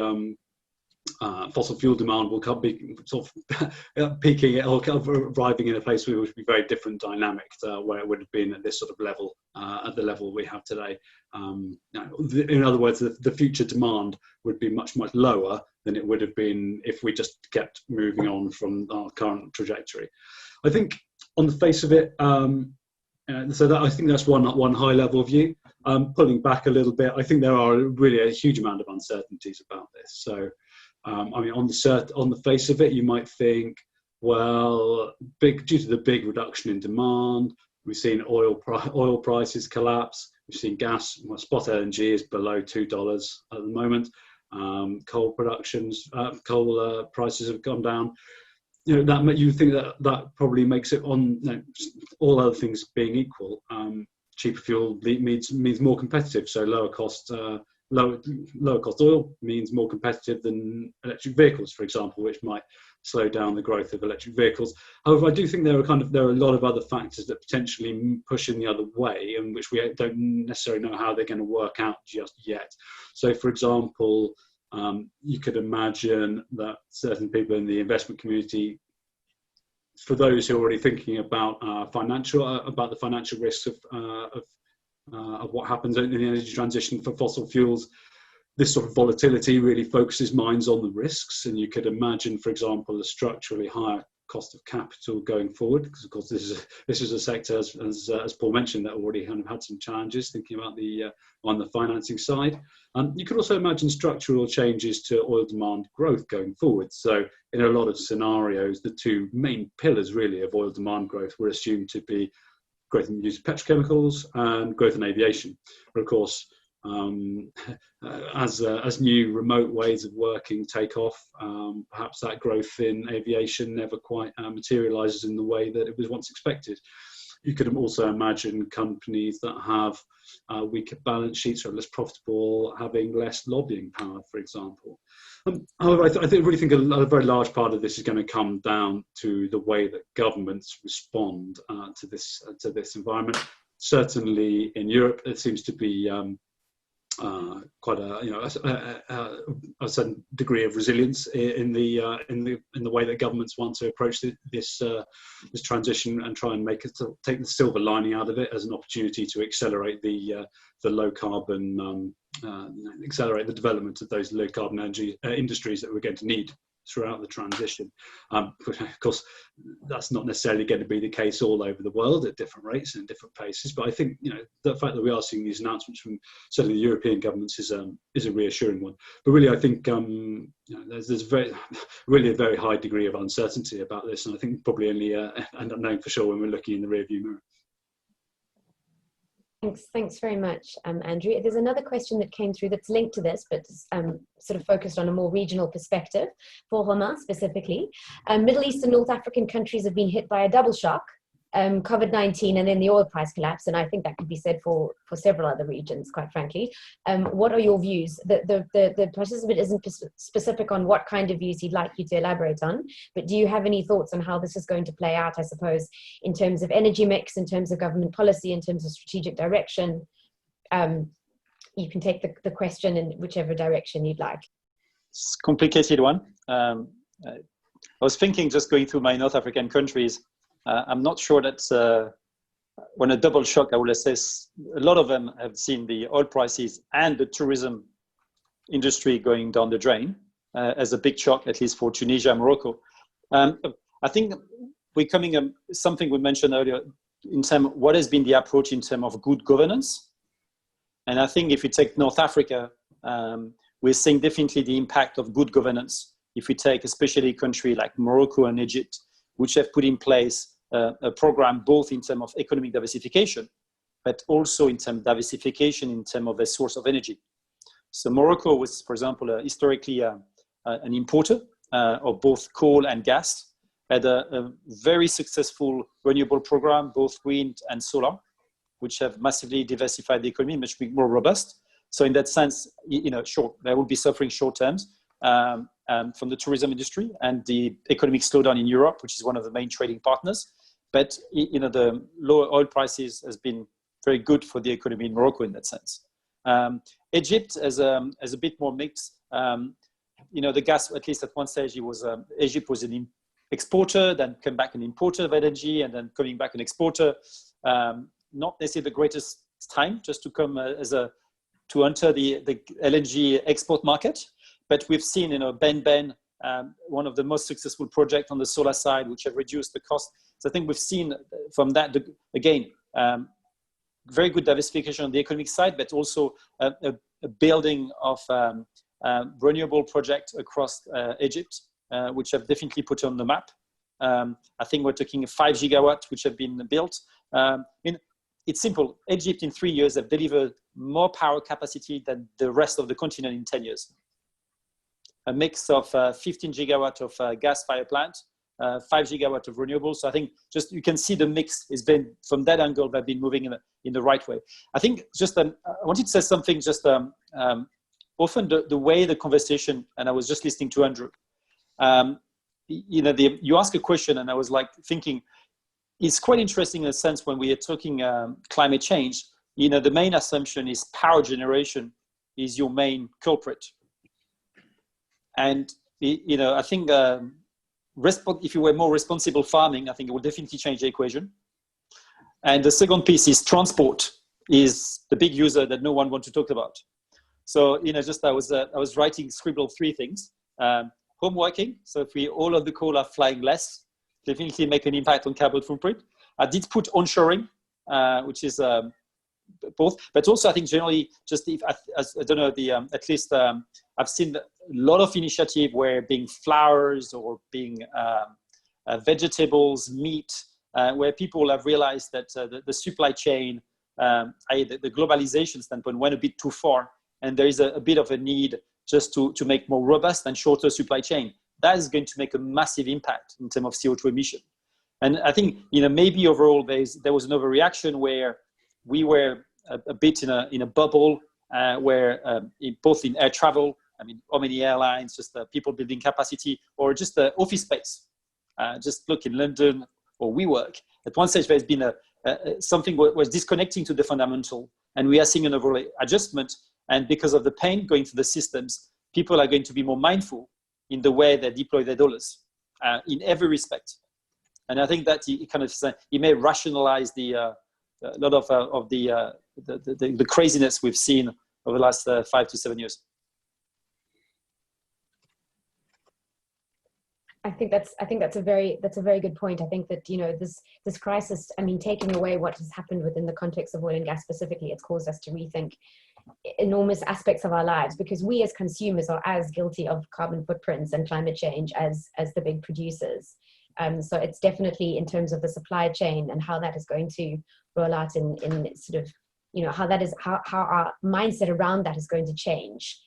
fossil fuel demand will be sort of peaking or arriving in a place where it would be very different dynamic to where it would have been at this sort of level, at the level we have today. In other words, the future demand would be much, much lower than it would have been if we just kept moving on from our current trajectory. I think on the face of it, so that I think that's one high level view. Pulling back a little bit, I think there are really a huge amount of uncertainties about this. So, I mean, on the face of it, you might think, well, due to the big reduction in demand, we've seen oil prices collapse. We've seen gas, spot LNG is below $2 at the moment. Coal prices have gone down. That you think that probably makes it, on all other things being equal, cheaper fuel means more competitive. So lower cost oil means more competitive than electric vehicles, for example, which might slow down the growth of electric vehicles. However, I do think there are a lot of other factors that potentially push in the other way, and which we don't necessarily know how they're going to work out just yet. So, for example, you could imagine that certain people in the investment community, for those who are already thinking about the financial risks of what happens in the energy transition for fossil fuels, this sort of volatility really focuses minds on the risks. And you could imagine, for example, a structurally higher cost of capital going forward, because of course this is a sector, as Paul mentioned, that already kind of had some challenges thinking about the on the financing side. You could also imagine structural changes to oil demand growth going forward. So in a lot of scenarios, the two main pillars really of oil demand growth were assumed to be growth in the use of petrochemicals and growth in aviation. But of course, as new remote ways of working take off, perhaps that growth in aviation never quite materializes in the way that it was once expected. You could also imagine companies that have weaker balance sheets or less profitable having less lobbying power, for example. However, I really think a very large part of this is going to come down to the way that governments respond to this environment. Certainly in Europe, it seems to be quite a certain degree of resilience in the way that governments want to approach this transition and try and take the silver lining out of it as an opportunity to accelerate the low carbon accelerate the development of those low carbon energy industries that we're going to need throughout the transition. Of course, that's not necessarily going to be the case all over the world at different rates and different paces. But I think the fact that we are seeing these announcements from certainly the European governments is a reassuring one. But really, I think there's really a very high degree of uncertainty about this, and I think probably only end up knowing for sure when we're looking in the rearview mirror. Thanks very much, Andrew. There's another question that came through that's linked to this, but sort of focused on a more regional perspective for Romain specifically. Middle East and North African countries have been hit by a double shock, COVID-19 and then the oil price collapse, and I think that could be said for several other regions, quite frankly. What are your views? The participant isn't specific on what kind of views he'd like you to elaborate on, but do you have any thoughts on how this is going to play out, I suppose, in terms of energy mix, in terms of government policy, in terms of strategic direction? You can take the question in whichever direction you'd like. It's a complicated one. I was thinking, just going through my North African countries, I'm not sure that when a double shock, I will assess, a lot of them have seen the oil prices and the tourism industry going down the drain as a big shock, at least for Tunisia and Morocco. I think we're coming something we mentioned earlier in terms of what has been the approach in terms of good governance. And I think if you take North Africa, we're seeing definitely the impact of good governance. If we take especially a country like Morocco and Egypt, which have put in place a program both in terms of economic diversification, but also in terms of diversification in terms of the source of energy. So Morocco was, for example, historically an importer of both coal and gas, had a very successful renewable program, both wind and solar, which have massively diversified the economy, much more robust. So in that sense, they will be suffering short terms from the tourism industry and the economic slowdown in Europe, which is one of the main trading partners. But the lower oil prices has been very good for the economy in Morocco in that sense. Egypt as a bit more mixed. The gas, at least at one stage, Egypt was an exporter, then came back an importer of energy, and then coming back an exporter. Not necessarily the greatest time just to come to enter the LNG export market. But we've seen, Ben, one of the most successful projects on the solar side, which have reduced the cost. So I think we've seen from that, again, very good diversification on the economic side, but also a building of renewable projects across Egypt, which have definitely put on the map. I think we're talking 5 gigawatts, which have been built. It's simple. Egypt in 3 years have delivered more power capacity than the rest of the continent in 10 years. A mix of 15 gigawatts of gas-fired plant, 5 gigawatts of renewables. So I think just you can see the mix has been, from that angle, they've been moving in the right way. I think just I wanted to say something just often the way the conversation, and I was just listening to Andrew, you ask a question and I was like thinking, it's quite interesting in a sense when we are talking climate change, the main assumption is power generation is your main culprit. And, I think if you were more responsible farming, I think it will definitely change the equation. And the second piece is transport is the big user that no one wants to talk about. So, I was writing, scribbled 3 things. Home working. So if all of the coal are flying less, definitely make an impact on carbon footprint. I did put onshoring, which is both, but also I think generally just if I don't know at least I've seen a lot of initiative where being flowers or being vegetables, meat, where people have realized that the supply chain, the globalization standpoint went a bit too far, and there is a bit of a need just to make more robust and shorter supply chain. That is going to make a massive impact in terms of CO2 emission. And I think maybe overall there was an overreaction where we were a bit in a bubble where both in air travel, I mean, how many airlines, just people building capacity, or just the office space. Just look in London or WeWork. At one stage, there's been something was disconnecting to the fundamental, and we are seeing an overall adjustment. And because of the pain going through the systems, people are going to be more mindful in the way they deploy their dollars in every respect. And I think that it may rationalize a lot of the craziness we've seen over the last 5 to 7 years. I think that's a very good point. I think that this crisis, I mean, taking away what has happened within the context of oil and gas specifically, it's caused us to rethink enormous aspects of our lives, because we as consumers are as guilty of carbon footprints and climate change as the big producers. So it's definitely in terms of the supply chain and how that is going to roll out in sort of, how our mindset around that is going to change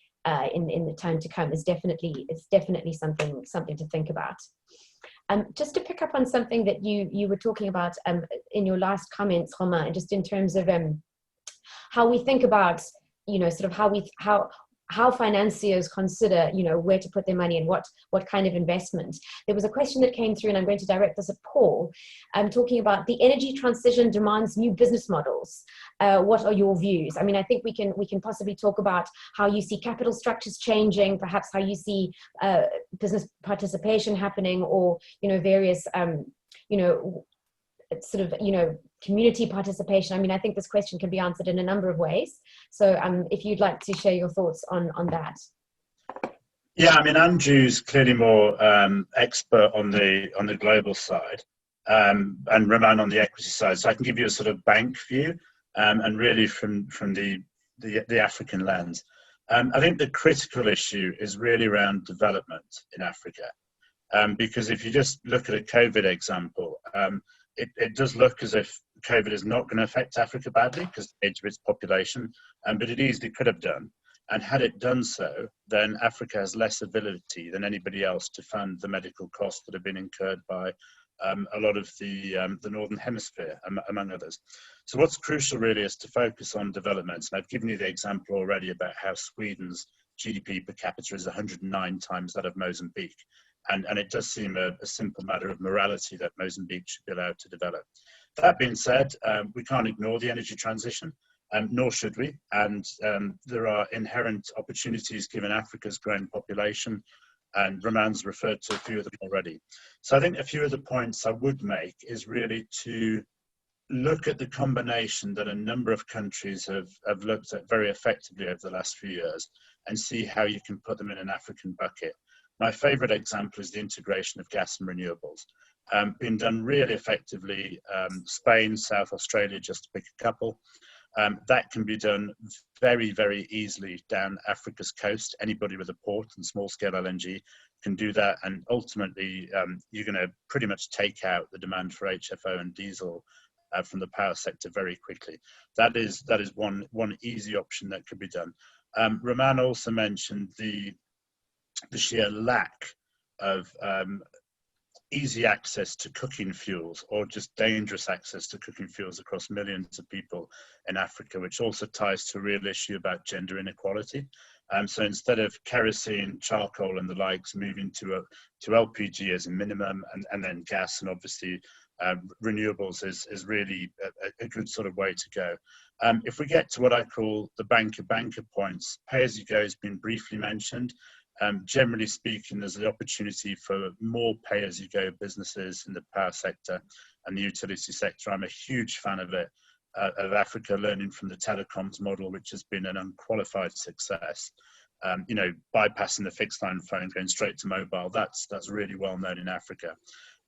in the time to come is definitely something to think about. Just to pick up on something that you were talking about in your last comments, Romain, just in terms of how we think about sort of how financiers consider, where to put their money and what kind of investment. There was a question that came through, and I'm going to direct this at Paul, talking about the energy transition demands new business models. What are your views? I mean, I think we can possibly talk about how you see capital structures changing, perhaps how you see business participation happening, or various sort of community participation. I mean, I think this question can be answered in a number of ways. So if you'd like to share your thoughts on that. Yeah, I mean, Andrew's clearly more expert on the global side, and Romain on the equity side. So I can give you a sort of bank view, and really from the African lens. I think the critical issue is really around development in Africa, because if you just look at a COVID example, it does look as if COVID is not going to affect Africa badly because of the age of its population, but it easily could have done. And had it done so, then Africa has less ability than anybody else to fund the medical costs that have been incurred by a lot of the Northern Hemisphere, among others. So what's crucial really is to focus on developments. And I've given you the example already about how Sweden's GDP per capita is 109 times that of Mozambique. And it does seem a simple matter of morality that Mozambique should be allowed to develop. That being said, we can't ignore the energy transition, nor should we. And there are inherent opportunities given Africa's growing population, and Romain's referred to a few of them already. So I think a few of the points I would make is really to look at the combination that a number of countries have looked at very effectively over the last few years and see how you can put them in an African bucket. My favorite example is the integration of gas and renewables. Been done really effectively, Spain, South Australia, just to pick a couple. That can be done very, very easily down Africa's coast. Anybody with a port and small-scale LNG can do that, and ultimately you're going to pretty much take out the demand for HFO and diesel from the power sector very quickly. That is one easy option that could be done. Romain also mentioned the sheer lack of easy access to cooking fuels, or just dangerous access to cooking fuels across millions of people in Africa, which also ties to a real issue about gender inequality. So instead of kerosene, charcoal and the likes, moving to LPG as a minimum, and then gas, and obviously renewables is really a good sort of way to go. If we get to what I call the banker points, pay-as-you-go has been briefly mentioned. Generally speaking, there's the opportunity for more pay-as-you-go businesses in the power sector and the utility sector. I'm a huge fan of it, of Africa learning from the telecoms model, which has been an unqualified success. Bypassing the fixed line phone, going straight to mobile, that's really well known in Africa.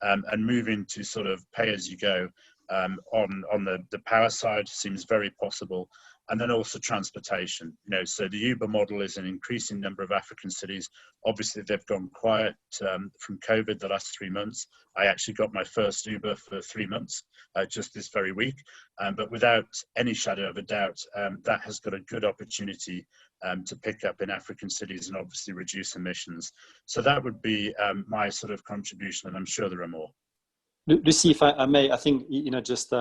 and moving to sort of pay as you go on the power side seems very possible. And then also transportation, so the Uber model is an increasing number of African cities. Obviously, they've gone quiet from COVID the last 3 months. I actually got my first Uber for 3 months just this very week. But without any shadow of a doubt, that has got a good opportunity to pick up in African cities and obviously reduce emissions. So that would be my sort of contribution, and I'm sure there are more. Lucy, if I may, I think, just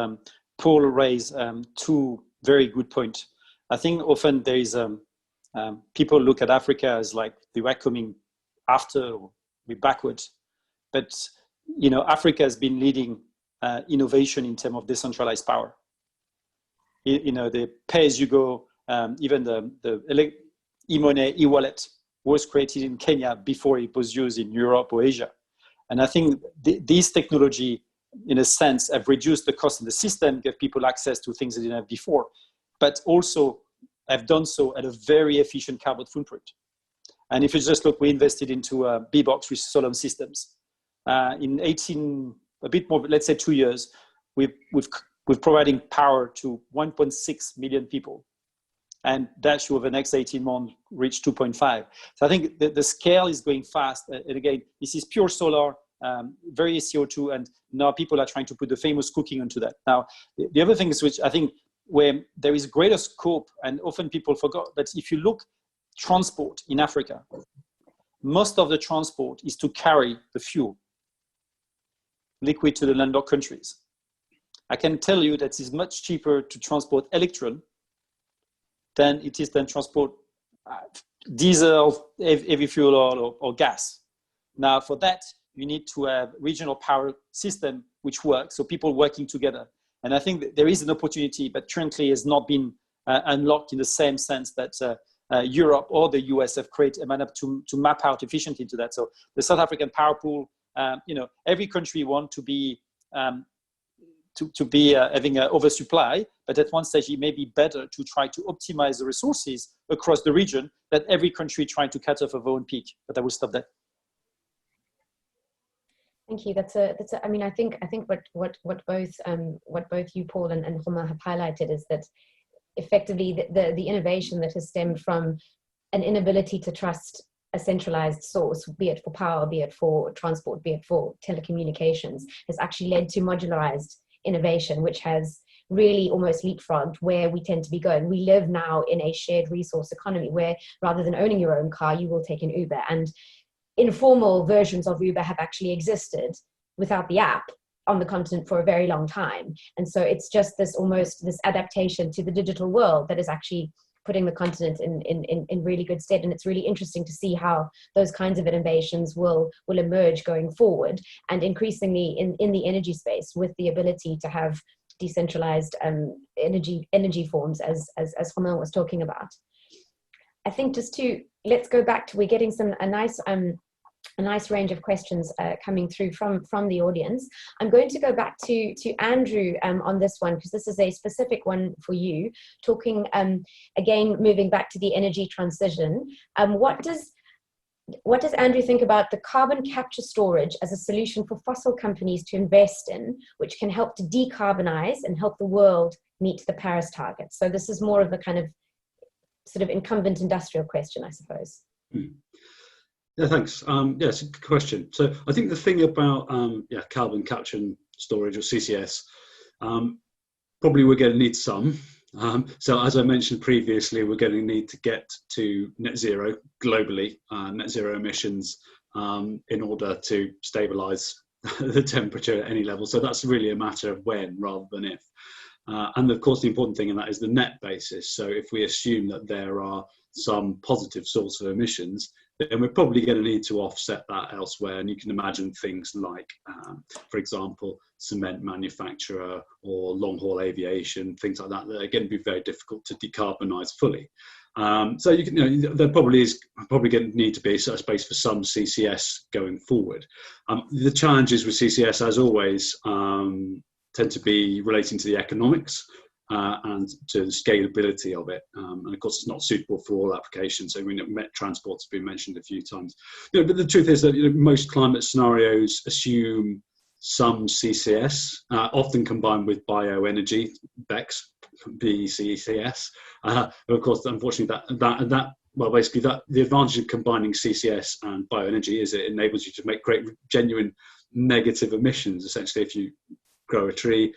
Paul raised two very good point. I think often there is people look at Africa as like they were coming after or be backwards, but Africa has been leading innovation in terms of decentralized power. The pay-as-you-go, even the e-money, e-wallet was created in Kenya before it was used in Europe or Asia, and I think these technology, in a sense, have reduced the cost of the system, give people access to things they didn't have before, but also have done so at a very efficient carbon footprint. And if you just look, we invested into B-Box with Solom Systems. In a bit more, let's say 2 years, we've providing power to 1.6 million people. And that should, over the next 18 months, reach 2.5. So I think the scale is going fast. And again, this is pure solar, very CO2, and now people are trying to put the famous cooking onto that. Now, the other thing is, which I think where there is greater scope, and often people forgot, but if you look transport in Africa, most of the transport is to carry the fuel, liquid to the landlocked countries. I can tell you that it's much cheaper to transport electron than it is to transport diesel, heavy fuel oil, or gas. Now, for that, you need to have regional power system which works, so people working together. And I think that there is an opportunity, but currently has not been unlocked in the same sense that Europe or the US have created a manner to map out efficiently into that. So the South African power pool, every country wants to be having an oversupply, but at one stage it may be better to try to optimize the resources across the region than every country trying to cut off of their own peak. But I will stop there. Thank you. I mean, I think what both you, Paul, and Homa have highlighted is that effectively the innovation that has stemmed from an inability to trust a centralized source, be it for power, be it for transport, be it for telecommunications, has actually led to modularized innovation, which has really almost leapfrogged where we tend to be going. We live now in a shared resource economy where rather than owning your own car, you will take an Uber. And informal versions of Uber have actually existed without the app on the continent for a very long time. And so it's just this adaptation to the digital world that is actually putting the continent in really good stead. And it's really interesting to see how those kinds of innovations will emerge going forward, and increasingly in the energy space with the ability to have decentralized energy forms, as Homa was talking about. I think let's go back to, we're getting a nice range of questions coming through from the audience. I'm going to go back to Andrew on this one, because this is a specific one for you, talking again, moving back to the energy transition. What does Andrew think about the carbon capture storage as a solution for fossil companies to invest in, which can help to decarbonize and help the world meet the Paris targets? So this is more of a kind of sort of incumbent industrial question, I suppose. Yeah, thanks. It's a good question. So I think the thing about carbon capture and storage, or CCS, probably we're going to need some. So as I mentioned previously, we're going to need to get to net zero globally, net zero emissions, in order to stabilize the temperature at any level. So that's really a matter of when rather than if. And of course, the important thing in that is the net basis. So if we assume that there are some positive source of emissions, then we're probably going to need to offset that elsewhere. And you can imagine things like, for example, cement manufacturer or long-haul aviation, things like that, that are going to be very difficult to decarbonise fully. So there probably going to need to be a space for some CCS going forward. The challenges with CCS, as always, tend to be relating to the economics and to the scalability of it. And of course, it's not suitable for all applications. So transport's been mentioned a few times. But the truth is that most climate scenarios assume some CCS, often combined with bioenergy, BECCS, BCCS. Of course, unfortunately, basically the advantage of combining CCS and bioenergy is it enables you to make great, genuine negative emissions. Essentially, if you grow a tree,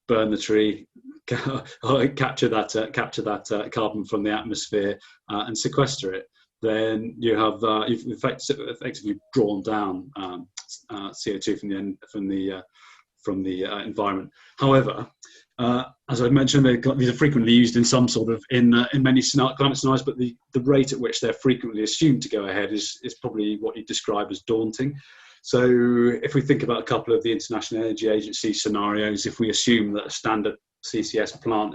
burn the tree, capture that carbon from the atmosphere and sequester it, then you have you've effectively drawn down CO2 from the environment. However, as I mentioned, these are frequently used in some sort of in many climate scenarios, but the rate at which they're frequently assumed to go ahead is probably what you describe as daunting. So if we think about a couple of the International Energy Agency scenarios, if we assume that a standard CCS plant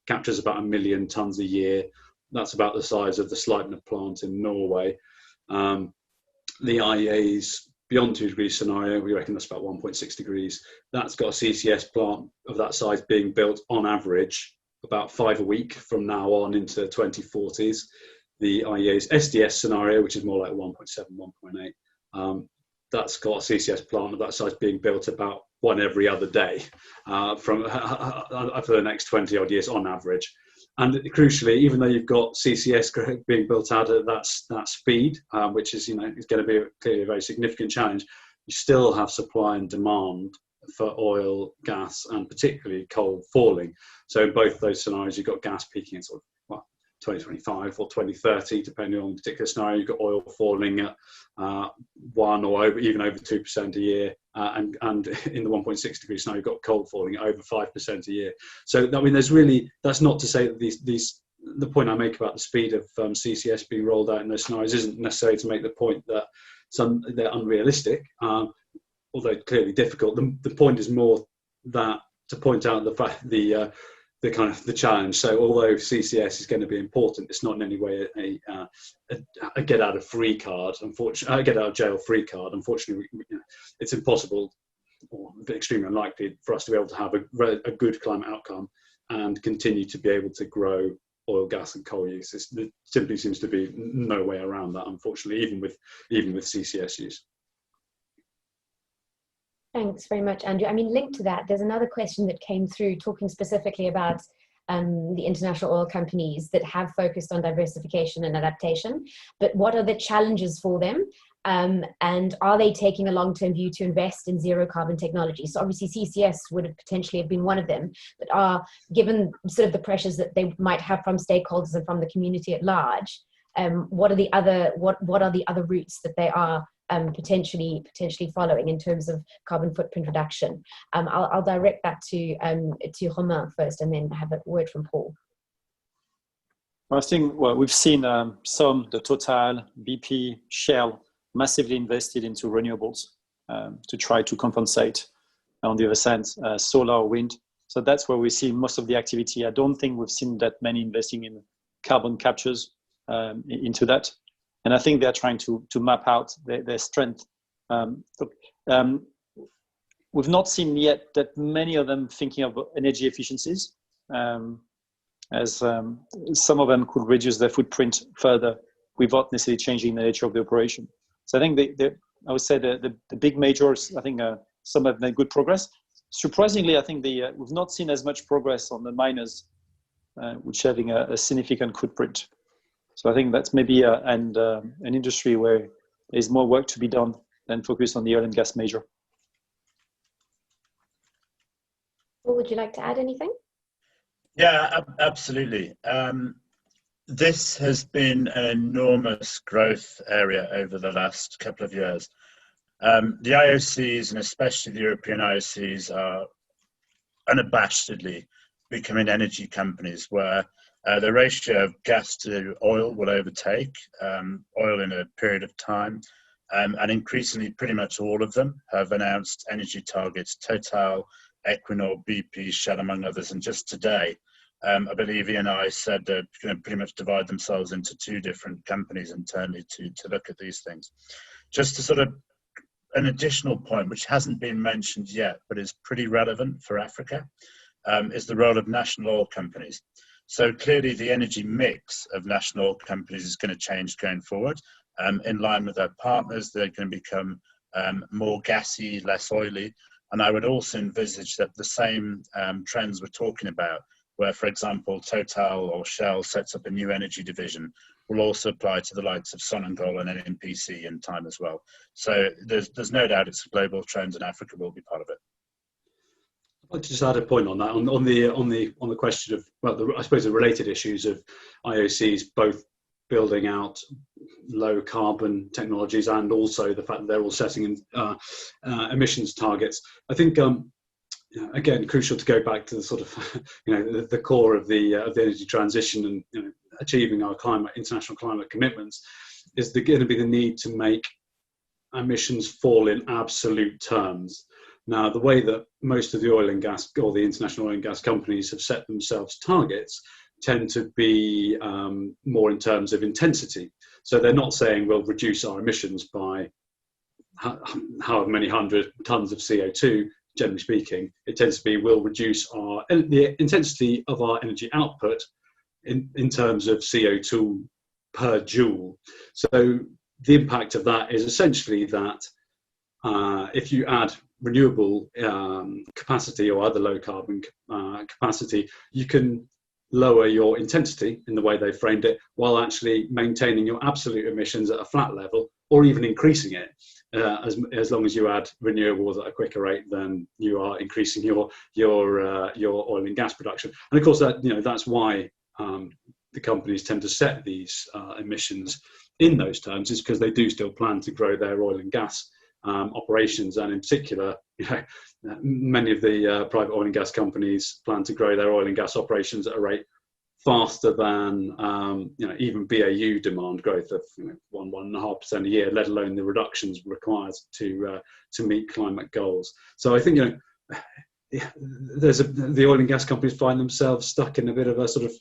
captures about 1 million tonnes a year, that's about the size of the Sleipner plant in Norway. The IEA's beyond 2 degrees scenario, we reckon that's about 1.6 degrees. That's got a CCS plant of that size being built on average about 5 a week from now on into 2040s. The IEA's SDS scenario, which is more like 1.7, 1.8, that's got a CCS plant of that size being built about 1 every other day for the next 20 odd years on average. And crucially, even though you've got CCS being built out at that speed, which is is going to be clearly a very significant challenge, you still have supply and demand for oil, gas, and particularly coal falling. So in both those scenarios, you've got gas peaking in sort of 2025 or 2030, depending on the particular scenario. You've got oil falling at 1 or even over 2% a year, and in the 1.6 degree scenario, you've got coal falling at over 5% a year. So I mean, that's not to say that the point I make about the speed of CCS being rolled out in those scenarios isn't necessarily to make the point that they're unrealistic, although clearly difficult. The point is more that to point out the fact the challenge. So although CCS is going to be important, it's not in any way a get out of free card. Unfortunately, get out of jail free card. Unfortunately, it's impossible or extremely unlikely for us to be able to have a good climate outcome and continue to be able to grow oil, gas, and coal use. There simply seems to be no way around that, unfortunately, even with CCS use. Thanks very much, Andrew. I mean, linked to that, there's another question that came through talking specifically about the international oil companies that have focused on diversification and adaptation, but what are the challenges for them? And are they taking a long-term view to invest in zero carbon technology? So obviously CCS would have potentially have been one of them, but given sort of the pressures that they might have from stakeholders and from the community at large, what are the other routes that they are potentially following in terms of carbon footprint reduction? I'll direct that to Romain first, and then have a word from Paul. Well, I think we've seen the Total, BP, Shell massively invested into renewables to try to compensate on the other side solar, wind. So that's where we see most of the activity. I don't think we've seen that many investing in carbon captures into that. And I think they're trying to map out their strength. We've not seen yet that many of them thinking of energy efficiencies, as some of them could reduce their footprint further without necessarily changing the nature of the operation. So I think I would say the big majors, I think some have made good progress. Surprisingly, I think we've not seen as much progress on the miners, which are having a significant footprint. So I think that's maybe an industry where there's more work to be done than focus on the oil and gas major. Well, would you like to add anything? Yeah, absolutely. This has been an enormous growth area over the last couple of years. The IOCs, and especially the European IOCs, are unabashedly becoming energy companies where the ratio of gas to oil will overtake oil in a period of time. And increasingly, pretty much all of them have announced energy targets. Total, Equinor, BP, Shell, among others. And just today, I believe Eni said they're going to pretty much divide themselves into 2 different companies internally to look at these things. Just to sort of an additional point, which hasn't been mentioned yet, but is pretty relevant for Africa, is the role of national oil companies. So clearly the energy mix of national oil companies is going to change going forward. In line with their partners, they're going to become more gassy, less oily. And I would also envisage that the same trends we're talking about, where, for example, Total or Shell sets up a new energy division, will also apply to the likes of Sonangol and NNPC in time as well. So there's no doubt it's a global trend, and Africa will be part of it. I'd like to just add a point on that, on the question of, well, I suppose the related issues of IOCs both building out low carbon technologies and also the fact that they're all setting emissions targets. I think again, crucial to go back to the sort of the core of the energy transition and achieving our international climate commitments is going to be the need to make emissions fall in absolute terms. Now, the way that most of the oil and gas or the international oil and gas companies have set themselves targets tend to be more in terms of intensity. So they're not saying we'll reduce our emissions by however many hundred tons of CO2, generally speaking. It tends to be we'll reduce the intensity of our energy output in terms of CO2 per joule. So the impact of that is essentially that if you add renewable capacity or other low carbon capacity, you can lower your intensity in the way they framed it while actually maintaining your absolute emissions at a flat level or even increasing it as long as you add renewables at a quicker rate than you are increasing your oil and gas production. And of course that's why the companies tend to set these emissions in those terms, is because they do still plan to grow their oil and gas operations, and in particular, many of the private oil and gas companies plan to grow their oil and gas operations at a rate faster than even BAU demand growth of 1.5% a year, let alone the reductions required to meet climate goals. So I think the oil and gas companies find themselves stuck in a bit of a sort of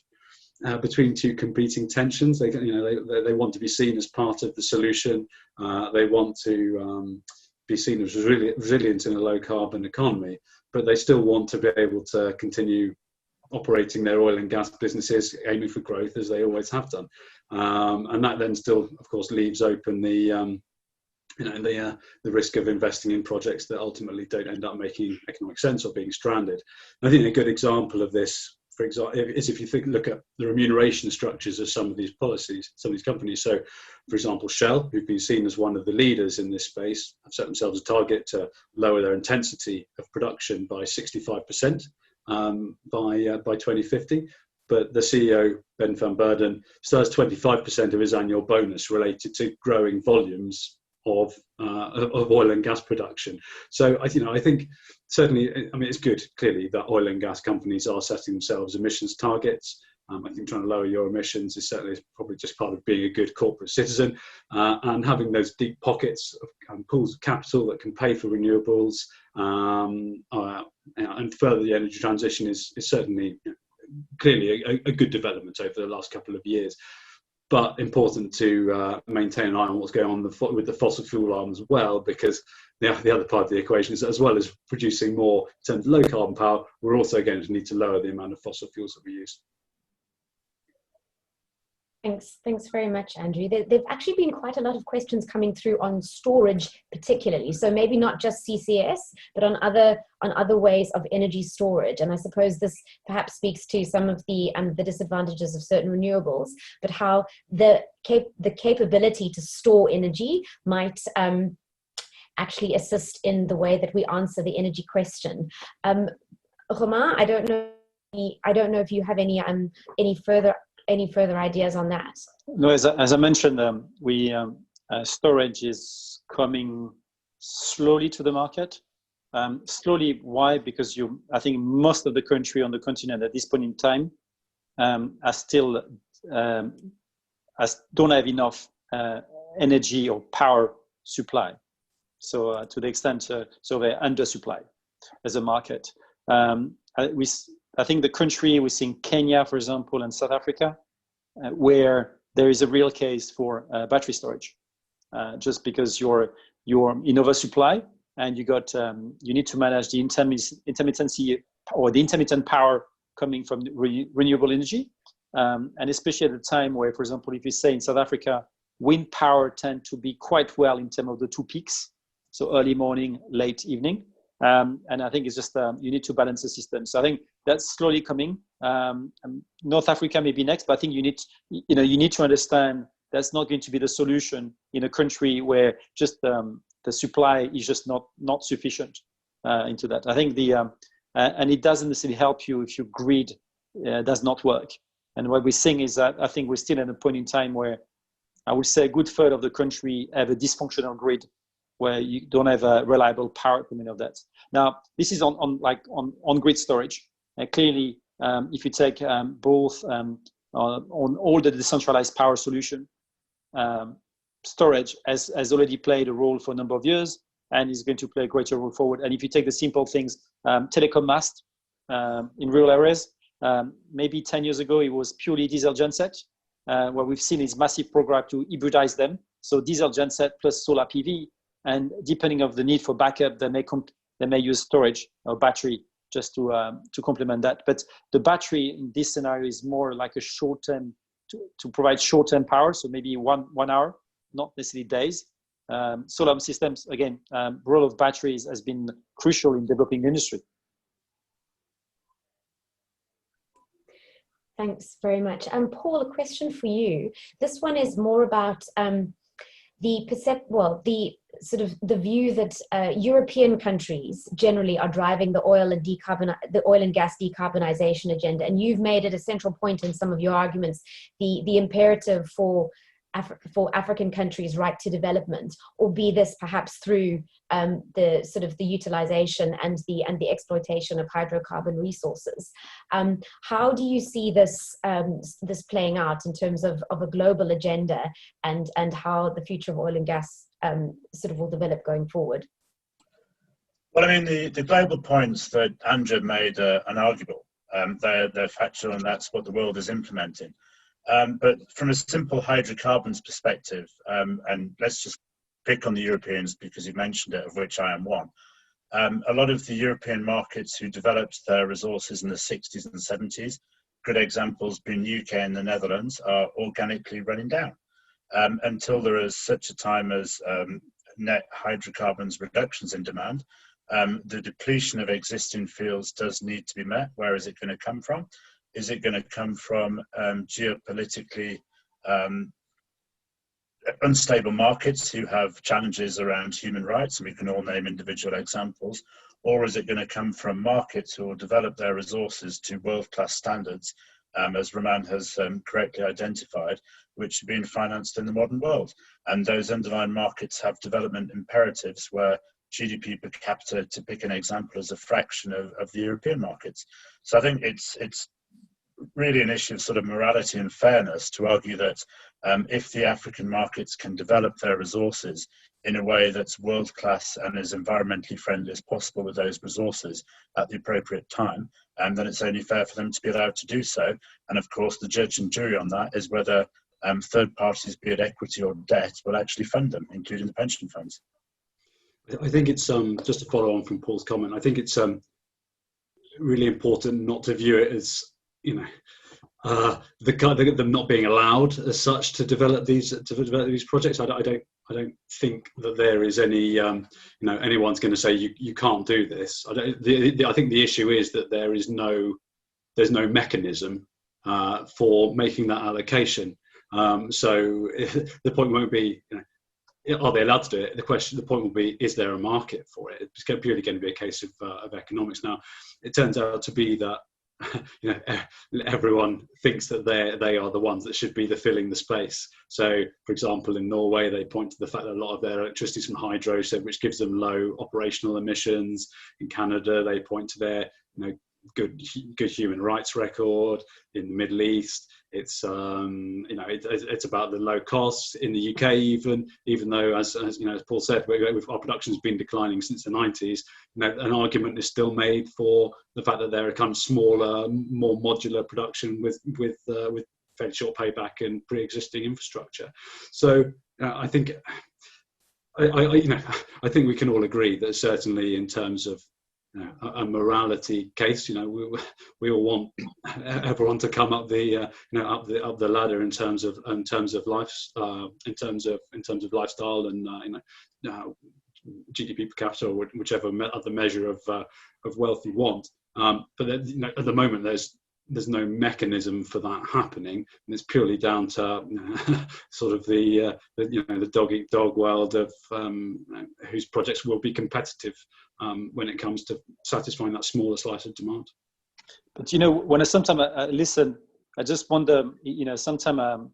between two competing tensions. They want to be seen as part of the solution. They want to be seen as resilient in a low carbon economy, but they still want to be able to continue operating their oil and gas businesses, aiming for growth as they always have done. And that then still, of course, leaves open the risk of investing in projects that ultimately don't end up making economic sense or being stranded. And I think a good example of this, for example, is if you look at the remuneration structures of some of these policies, some of these companies. So, for example, Shell, who've been seen as one of the leaders in this space, have set themselves a target to lower their intensity of production by 65% by 2050. But the CEO, Ben van Beurden, still has 25% of his annual bonus related to growing volumes of oil and gas production. So I think certainly, it's good clearly that oil and gas companies are setting themselves emissions targets. I think trying to lower your emissions is certainly probably just part of being a good corporate citizen, and having those deep pockets of pools of capital that can pay for renewables and further the energy transition is certainly clearly a good development over the last couple of years. But important to maintain an eye on what's going on with the fossil fuel arm as well, because the other part of the equation is, as well as producing more in terms of low carbon power, we're also going to need to lower the amount of fossil fuels that we use. Thanks very much, Andrew. There've actually been quite a lot of questions coming through on storage particularly. So maybe not just CCS, but on other ways of energy storage. And I suppose this perhaps speaks to some of the disadvantages of certain renewables, but how the capability to store energy might actually assist in the way that we answer the energy question. Romain, I don't know if you have any further ideas on that? No, as I mentioned, storage is coming slowly to the market. Slowly, why? Because I think most of the country on the continent at this point in time don't have enough energy or power supply. So to the extent, so they're undersupplied as a market. I think the country, we're seeing Kenya, for example, and South Africa, where there is a real case for battery storage, just because you're in oversupply and you need to manage the intermittency or the intermittent power coming from renewable energy, and especially at a time where, for example, if you say in South Africa, wind power tend to be quite well in terms of the two peaks, so early morning, late evening. And I think it's just you need to balance the system. So I think that's slowly coming. North Africa may be next, but I think you need to understand that's not going to be the solution in a country where just the supply is just not sufficient into that. I think and it doesn't necessarily help you if your grid does not work. And what we're seeing is that I think we're still at a point in time where I would say a good third of the country have a dysfunctional grid where you don't have a reliable power coming of that. Now, this is on grid storage. Clearly, if you take both on all the decentralized power solution, storage has already played a role for a number of years and is going to play a greater role forward. And if you take the simple things, telecom mast in rural areas, maybe 10 years ago, it was purely diesel genset. What we've seen is massive program to hybridize them. So diesel genset plus solar PV, and depending on the need for backup, they may use storage or battery just to complement that. But the battery in this scenario is more like a short-term to provide short-term power, so maybe one hour, not necessarily days. Solar systems, again, role of batteries has been crucial in developing the industry. Thanks very much. Paul, a question for you. This one is more about the view that European countries generally are driving the oil and gas decarbonization agenda, and you've made it a central point in some of your arguments, the imperative for African countries' right to development, or be this perhaps through the utilization and the exploitation of hydrocarbon resources. How do you see this playing out in terms of a global agenda and how the future of oil and gas will develop going forward? Well, I mean, the global points that Andrew made are unarguable. They're factual, and that's what the world is implementing. But from a simple hydrocarbons perspective, and let's just pick on the Europeans because you mentioned it, of which I am one. A lot of the European markets who developed their resources in the 60s and 70s, good examples being UK and the Netherlands, are organically running down until there is such a time as net hydrocarbons reductions in demand. The depletion of existing fields does need to be met. Where is it going to come from? Is it going to come from geopolitically unstable markets who have challenges around human rights, and we can all name individual examples, or is it going to come from markets who will develop their resources to world-class standards, as Roman has correctly identified, which are being financed in the modern world? And those underlying markets have development imperatives where GDP per capita, to pick an example, is a fraction of the European markets. So I think it's really an issue of sort of morality and fairness to argue that if the African markets can develop their resources in a way that's world-class and as environmentally friendly as possible with those resources at the appropriate time, then it's only fair for them to be allowed to do so. And of course, the judge and jury on that is whether third parties, be it equity or debt, will actually fund them, including the pension funds. I think it's, just to follow on from Paul's comment, I think it's really important not to view it as, them not being allowed as such to develop these projects. I don't think that there is any anyone's going to say you can't do this. I think the issue is that there's no mechanism for making that allocation. So the point won't be are they allowed to do it. The point will be, is there a market for it? It's purely going to be a case of economics. Now, it turns out to be that everyone thinks that they are the ones that should be filling the space. So, for example, in Norway, they point to the fact that a lot of their electricity is from hydro, so which gives them low operational emissions. In Canada, they point to their good human rights record. In the Middle East, it's it's about the low costs. In the UK, even though as Paul said, our production has been declining since the 90s. An argument is still made for the fact that they're a kind of smaller, more modular production with fairly short payback and pre-existing infrastructure. So I think I think we can all agree that certainly in terms of a morality case, we all want everyone to come up the up the ladder in terms of life, in terms of lifestyle, and GDP per capita, or whichever other measure of wealth you want. But at the moment, there's no mechanism for that happening, and it's purely down to sort of the dog eat dog world of whose projects will be competitive when it comes to satisfying that smaller slice of demand. But when sometimes I listen, I just wonder, sometimes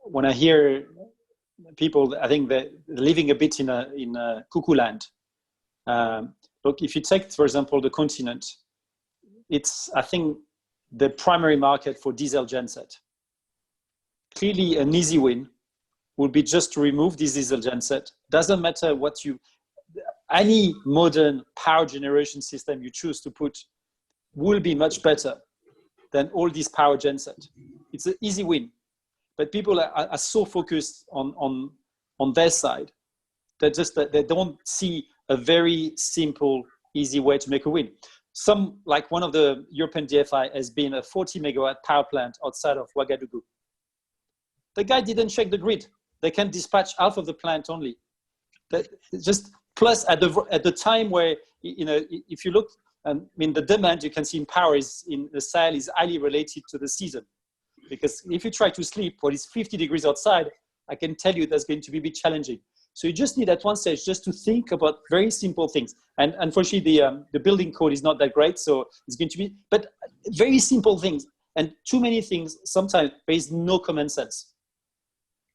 when I hear people, I think they're living a bit in a cuckoo land. Look, if you take, for example, the continent, it's, I think, the primary market for diesel genset. Clearly, an easy win would be just to remove this diesel genset. Doesn't matter any modern power generation system you choose to put will be much better than all these power genset. It's an easy win. But people are so focused on their side that they don't see a very simple, easy way to make a win. Like one of the European DFI has been a 40 megawatt power plant outside of Ouagadougou. The guy didn't check the grid. They can dispatch half of the plant only. Plus at the time where, if you look, the demand you can see in power in the Sahel is highly related to the season. Because if you try to sleep when it's 50 degrees outside, I can tell you that's going to be a bit challenging. So you just need at one stage just to think about very simple things. And unfortunately, the building code is not that great, so it's going to be, but very simple things. And too many things, sometimes there is no common sense.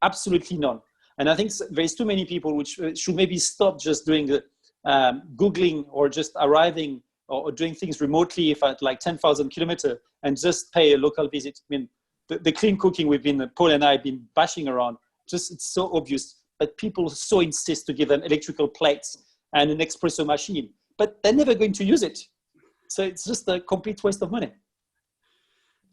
Absolutely none. And I think there's too many people which should maybe stop just doing Googling or just arriving or doing things remotely if at like 10,000 kilometers and just pay a local visit. The clean cooking Paul and I have been bashing around, it's so obvious. But people so insist to give them electrical plates and an espresso machine, but they're never going to use it. So it's just a complete waste of money.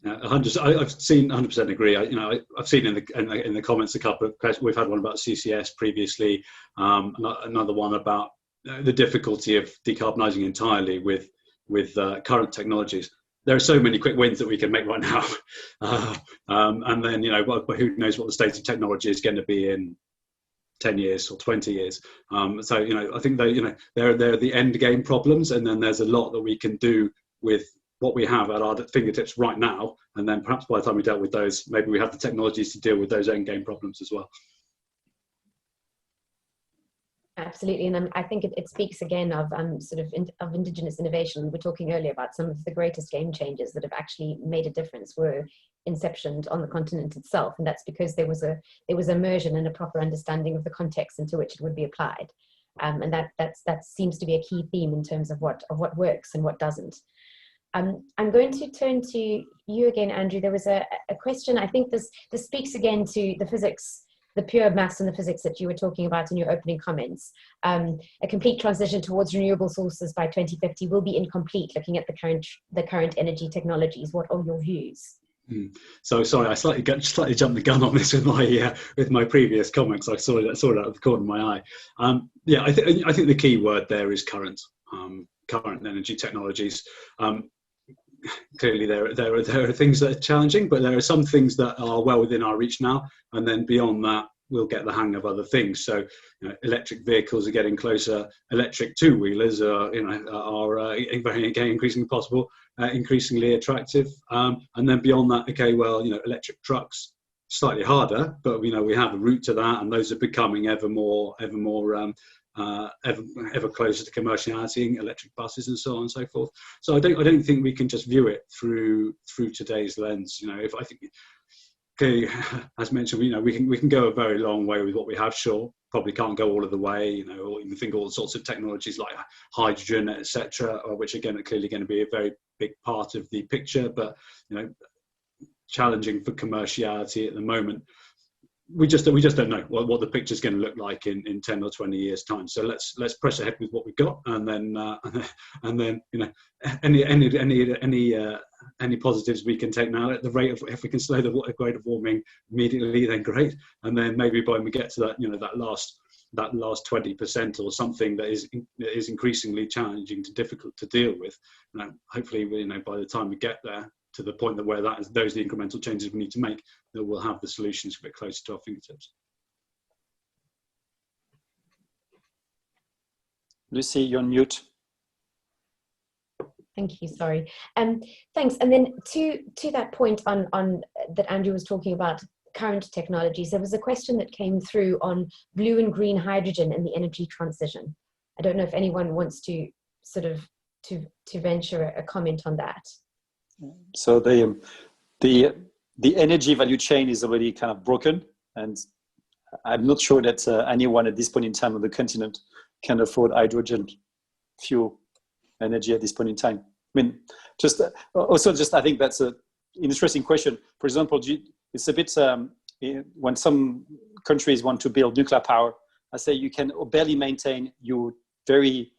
Yeah, I've seen 100% agree. I've seen in the comments a couple of questions. We've had one about CCS previously, another one about the difficulty of decarbonising entirely with current technologies. There are so many quick wins that we can make right now, and then who knows what the state of technology is going to be in 10 years or 20 years. So, I think there are the end game problems, and then there's a lot that we can do with what we have at our fingertips right now. And then perhaps by the time we dealt with those, maybe we have the technologies to deal with those end game problems as well. Absolutely, and I think it speaks again of of indigenous innovation. We were talking earlier about some of the greatest game changers that have actually made a difference were inceptioned on the continent itself, and that's because there was immersion and a proper understanding of the context into which it would be applied, and that seems to be a key theme in terms of what works and what doesn't. I'm going to turn to you again, Andrew. There was a question. I think this speaks again to the physics. The pure maths and the physics that you were talking about in your opening comments. A complete transition towards renewable sources by 2050 will be incomplete looking at the current energy technologies. What are your views? So sorry, I slightly jumped the gun on this with my previous comments. I saw it out of the corner of my eye. I think the key word there is current energy technologies. Clearly there are things that are challenging, but there are some things that are well within our reach now, and then beyond that we'll get the hang of other things. So electric vehicles are getting closer, electric two-wheelers are getting increasingly possible, increasingly attractive, and then beyond that, electric trucks, slightly harder, but we have a route to that, and those are becoming ever closer to commerciality, electric buses and so on and so forth. So I don't think we can just view it through today's lens. If I think clearly, as mentioned, we can go a very long way with what we have. Sure, probably can't go all of the way. Or even think all sorts of technologies like hydrogen, etc., which again are clearly going to be a very big part of the picture, but challenging for commerciality at the moment. We just don't know what the picture's going to look like in 10 or 20 years time. So let's press ahead with what we've got, and then any positives we can take now at the rate of, if we can slow the rate of warming immediately, then great. And then maybe when we get to that last 20% or something that is increasingly challenging difficult to deal with, hopefully by the time we get there to the point that those are the incremental changes we need to make, that we'll have the solutions a bit closer to our fingertips. Lucy, you're on mute. Thank you. Sorry. Thanks. And then to that point on that Andrew was talking about current technologies, there was a question that came through on blue and green hydrogen and the energy transition. I don't know if anyone wants to sort of to venture a comment on that. So the energy value chain is already kind of broken, and I'm not sure that anyone at this point in time on the continent can afford hydrogen fuel energy at this point in time. I mean, just I think that's an interesting question. For example, it's a bit when some countries want to build nuclear power, I say you can barely maintain your very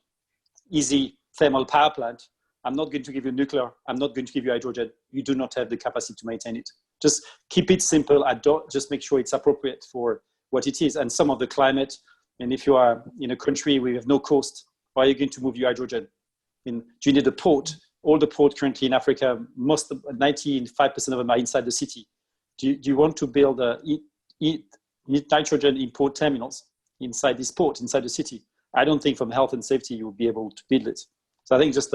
easy thermal power plant. I'm not going to give you nuclear. I'm not going to give you hydrogen. You do not have the capacity to maintain it. Just keep it simple. Just make sure it's appropriate for what it is. And some of the climate, and if you are in a country where you have no coast, why are you going to move your hydrogen? Do you need a port? All the ports currently in Africa, 95% of them are inside the city. Do you want to build nitrogen import terminals inside this port, inside the city? I don't think from health and safety you will be able to build it. So I think just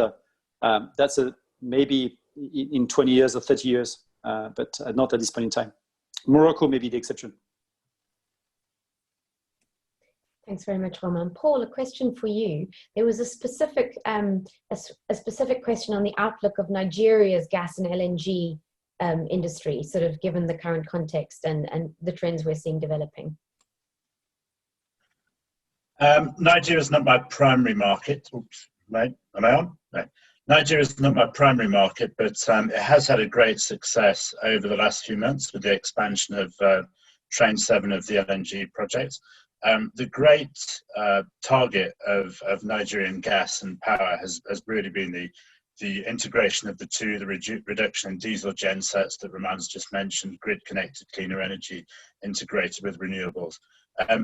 that's maybe in 20 years or 30 years, but not at this point in time. Morocco may be the exception. Thanks very much, Romain. Paul, a question for you. There was a specific question on the outlook of Nigeria's gas and LNG industry, sort of given the current context and the trends we're seeing developing. Nigeria is not my primary market. Oops, right? Am I on? No. Nigeria is not my primary market, but it has had a great success over the last few months with the expansion of Train 7 of the LNG project. The great target of Nigerian gas and power has really been the integration of the two, the reduction in diesel gensets that Romain's just mentioned, grid-connected cleaner energy integrated with renewables.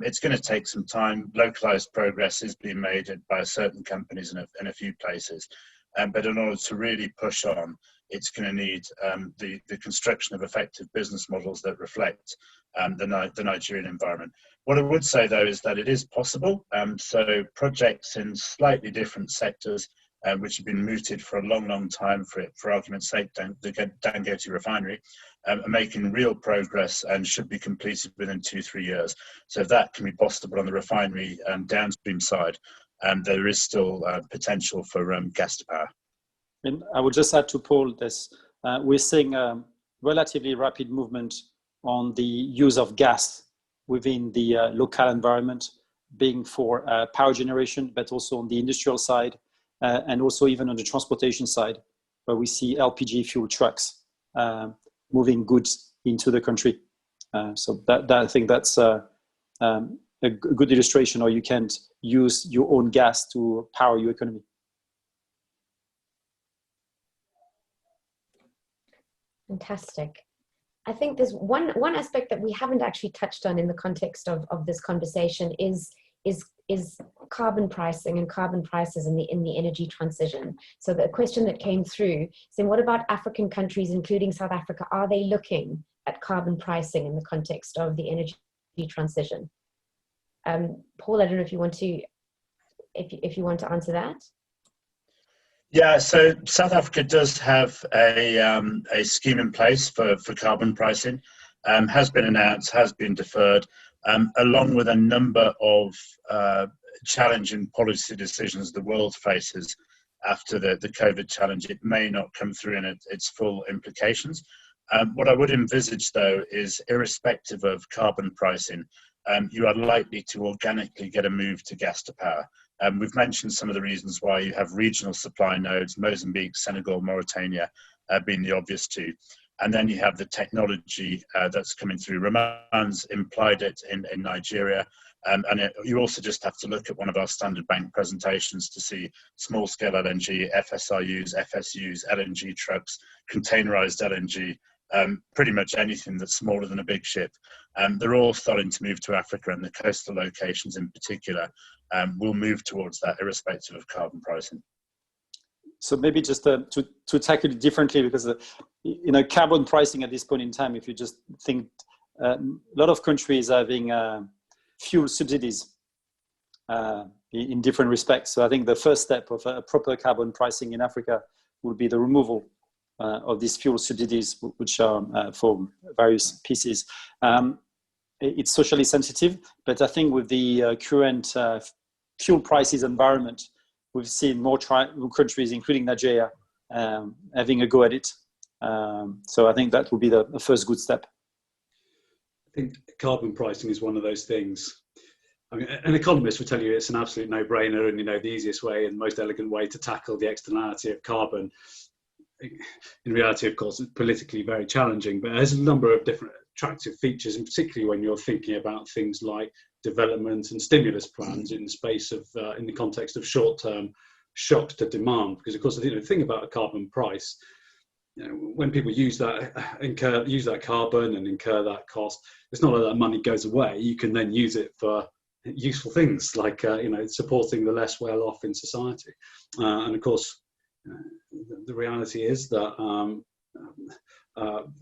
It's going to take some time. Localized progress is being made by certain companies in a few places. But in order to really push on, it's going to need the construction of effective business models that reflect the Nigerian environment. What I would say, though, is that it is possible. So projects in slightly different sectors, which have been mooted for a long, long time, for argument's sake, the Dangote refinery, are making real progress and should be completed within 2-3 years. So if that can be possible on the refinery downstream side, there is still potential for gas to power. And I would just add to Paul this, we're seeing relatively rapid movement on the use of gas within the local environment, being for power generation, but also on the industrial side, and also even on the transportation side, where we see LPG fuel trucks moving goods into the country. So that I think that's a good illustration, or you can use your own gas to power your economy. Fantastic. I think there's one aspect that we haven't actually touched on in the context of this conversation is carbon pricing and carbon prices in the energy transition. So the question that came through saying, what about African countries, including South Africa? Are they looking at carbon pricing in the context of the energy transition? Paul, I don't know if you want to answer that. Yeah, so South Africa does have a scheme in place for carbon pricing, has been announced, has been deferred, along with a number of challenging policy decisions the world faces after the COVID challenge. It may not come through in its full implications. What I would envisage, though, is irrespective of carbon pricing, you are likely to organically get a move to gas to power. We've mentioned some of the reasons why. You have regional supply nodes, Mozambique, Senegal, Mauritania being the obvious two. And then you have the technology that's coming through. Romain's implied it in Nigeria. You also just have to look at one of our standard bank presentations to see small-scale LNG, FSRUs, FSUs, LNG trucks, containerized LNG, pretty much anything that's smaller than a big ship. They're all starting to move to Africa, and the coastal locations in particular will move towards that, irrespective of carbon pricing. So maybe just to tackle it differently, because carbon pricing at this point in time, if you just think a lot of countries are having fuel subsidies, in different respects. So I think the first step of a proper carbon pricing in Africa would be the removal of these fuel subsidies, which are for various pieces. It's socially sensitive, but I think with the current fuel prices environment, we've seen more countries, including Nigeria, having a go at it. So I think that will be the first good step. I think carbon pricing is one of those things. I mean, an economist would tell you it's an absolute no-brainer, and the easiest way and most elegant way to tackle the externality of carbon. In reality, of course, it's politically very challenging, but there's a number of different attractive features, and particularly when you're thinking about things like development and stimulus plans in the space of, in the context of short-term shocks to demand. Because of course, the thing about a carbon price, when people use that carbon and incur that cost, it's not like that money goes away. You can then use it for useful things like supporting the less well off in society. And of course, the reality is that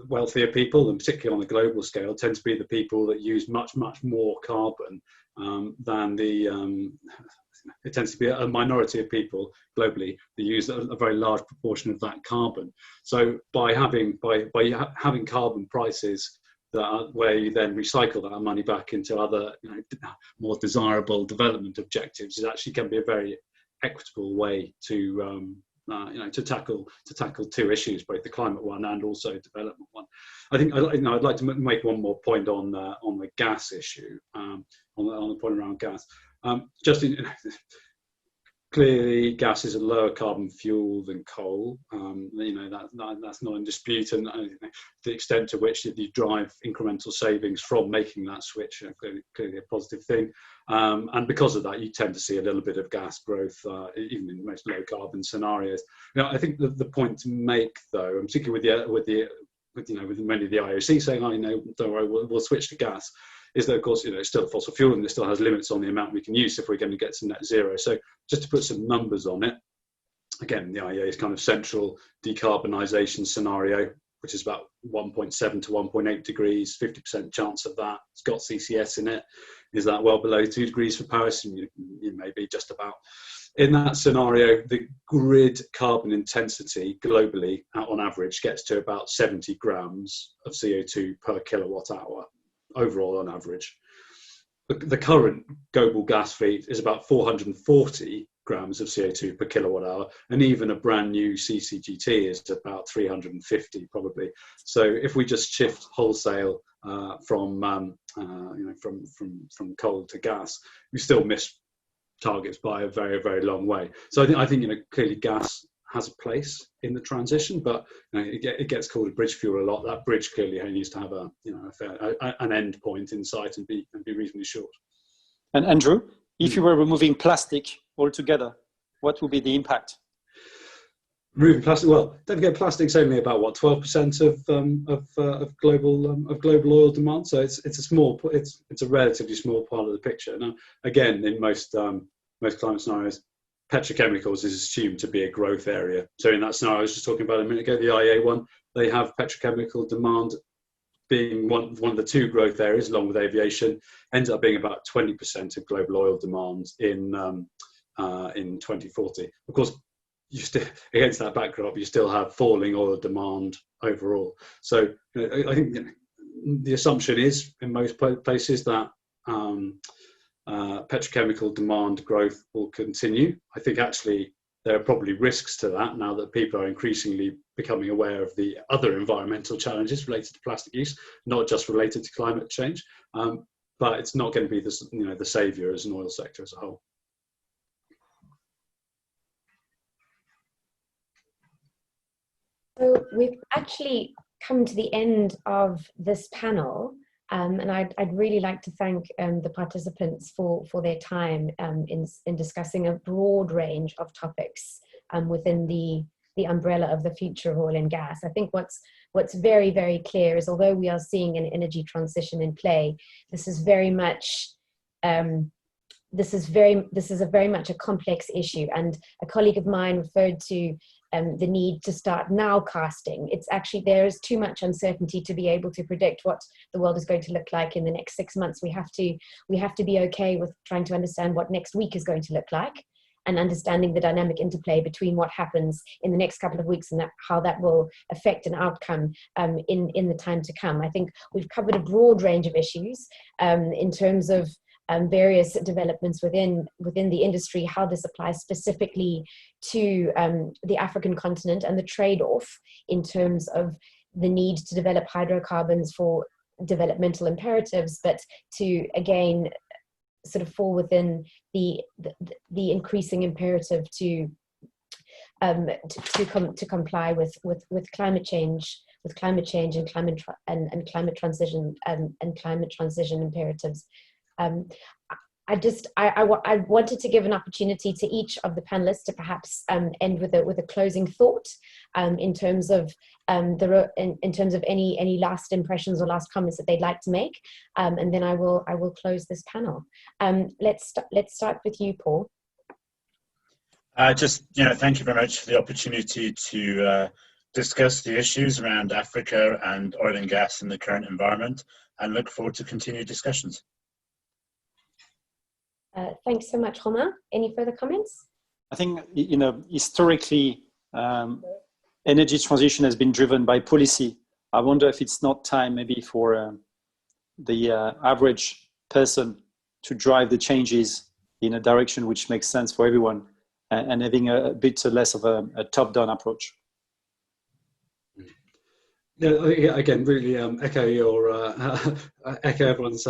wealthier people, and particularly on a global scale, tend to be the people that use much more carbon than the. It tends to be a minority of people globally that use a very large proportion of that carbon. So by having carbon prices where you then recycle that money back into other more desirable development objectives, it actually can be a very equitable way to to tackle two issues, both the climate one and also development one. I think I'd like to make one more point on the gas issue, on the point around gas. Clearly, gas is a lower carbon fuel than coal. That's not in dispute, and the extent to which you drive incremental savings from making that switch, clearly a positive thing. And because of that, you tend to see a little bit of gas growth, even in most low carbon scenarios. I think the point to make, though, and particularly with many of the IOC saying, don't worry, we'll switch to gas, is that, of course, it's still a fossil fuel and it still has limits on the amount we can use if we're going to get to net zero. So just to put some numbers on it, again, the IEA's kind of central decarbonisation scenario, which is about 1.7 to 1.8 degrees, 50% chance of that. It's got CCS in it. Is that well below 2 degrees for Paris? And you may be just about. In that scenario, the grid carbon intensity globally, on average, gets to about 70 grams of CO2 per kilowatt hour. Overall on average. The current global gas fleet is about 440 grams of CO2 per kilowatt hour, and even a brand new CCGT is about 350 probably. So if we just shift wholesale from coal to gas, we still miss targets by a very, very long way. So I think clearly gas has a place in the transition, but it gets called a bridge fuel a lot. That bridge clearly needs to have an end point in sight and be reasonably short. And Andrew, if you were removing plastic altogether, what would be the impact? Removing plastic, well, don't forget plastic's only about 12% of global oil demand. So it's a relatively small part of the picture. Now, again, in most climate scenarios, petrochemicals is assumed to be a growth area. So in that scenario I was just talking about a minute ago, the IEA one, they have petrochemical demand being one of the two growth areas, along with aviation, ends up being about 20% of global oil demand in 2040. Of course, you still, against that backdrop, you still have falling oil demand overall. So I think the assumption is in most places that petrochemical demand growth will continue. I think actually there are probably risks to that now that people are increasingly becoming aware of the other environmental challenges related to plastic use, not just related to climate change. But it's not going to be the saviour as an oil sector as a whole. So we've actually come to the end of this panel. And I'd really like to thank the participants for their time in discussing a broad range of topics within the umbrella of the future of oil and gas. I think what's very, very clear is, although we are seeing an energy transition in play, this is very much a very much a complex issue. And a colleague of mine referred to the need to start now casting. It's actually, there is too much uncertainty to be able to predict what the world is going to look like in the next 6 months. We have to be okay with trying to understand what next week is going to look like, and understanding the dynamic interplay between what happens in the next couple of weeks and how that will affect an outcome in the time to come. I think we've covered a broad range of issues in terms of various developments within the industry, how this applies specifically to the African continent, and the trade-off in terms of the need to develop hydrocarbons for developmental imperatives, but to, again, sort of fall within the increasing imperative to comply with climate change, and climate transition imperatives. I wanted to give an opportunity to each of the panelists to perhaps end with a closing thought in terms of any last impressions or last comments that they'd like to make, and then I will close this panel. Let's start with you, Paul. Thank you very much for the opportunity to discuss the issues around Africa and oil and gas in the current environment, and look forward to continued discussions. Thanks so much, Romain. Any further comments? I think, historically, energy transition has been driven by policy. I wonder if it's not time maybe for the average person to drive the changes in a direction which makes sense for everyone, and having a bit less of a top-down approach. Yeah, again, really echo your echo everyone's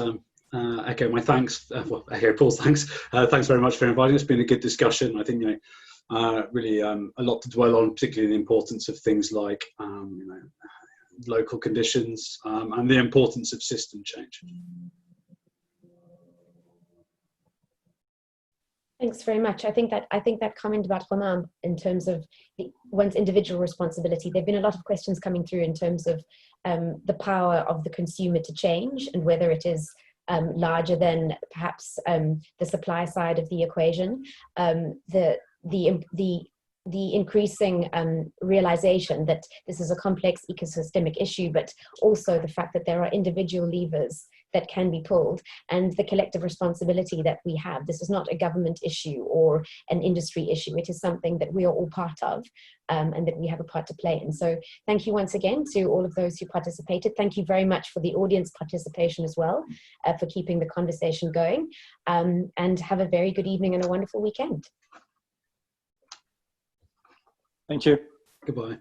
echo my thanks. Echo Paul's thanks. Thanks very much for inviting us. It's been a good discussion. I think really a lot to dwell on, particularly the importance of things like local conditions and the importance of system change. Thanks very much. I think that comment about Romain in terms of one's individual responsibility, there have been a lot of questions coming through in terms of the power of the consumer to change, and whether it is larger than perhaps the supply side of the equation. The increasing realization that this is a complex ecosystemic issue, but also the fact that there are individual levers that can be pulled, and the collective responsibility that we have. This is not a government issue or an industry issue. It is something that we are all part of, and that we have a part to play in. So thank you once again to all of those who participated. Thank you very much for the audience participation as well, for keeping the conversation going, and have a very good evening and a wonderful weekend. Thank you. Goodbye.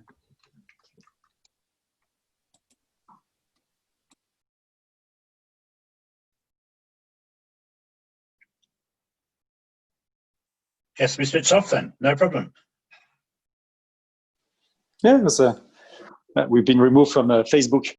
Guess we switch off then, no problem. Yeah, we've been removed from Facebook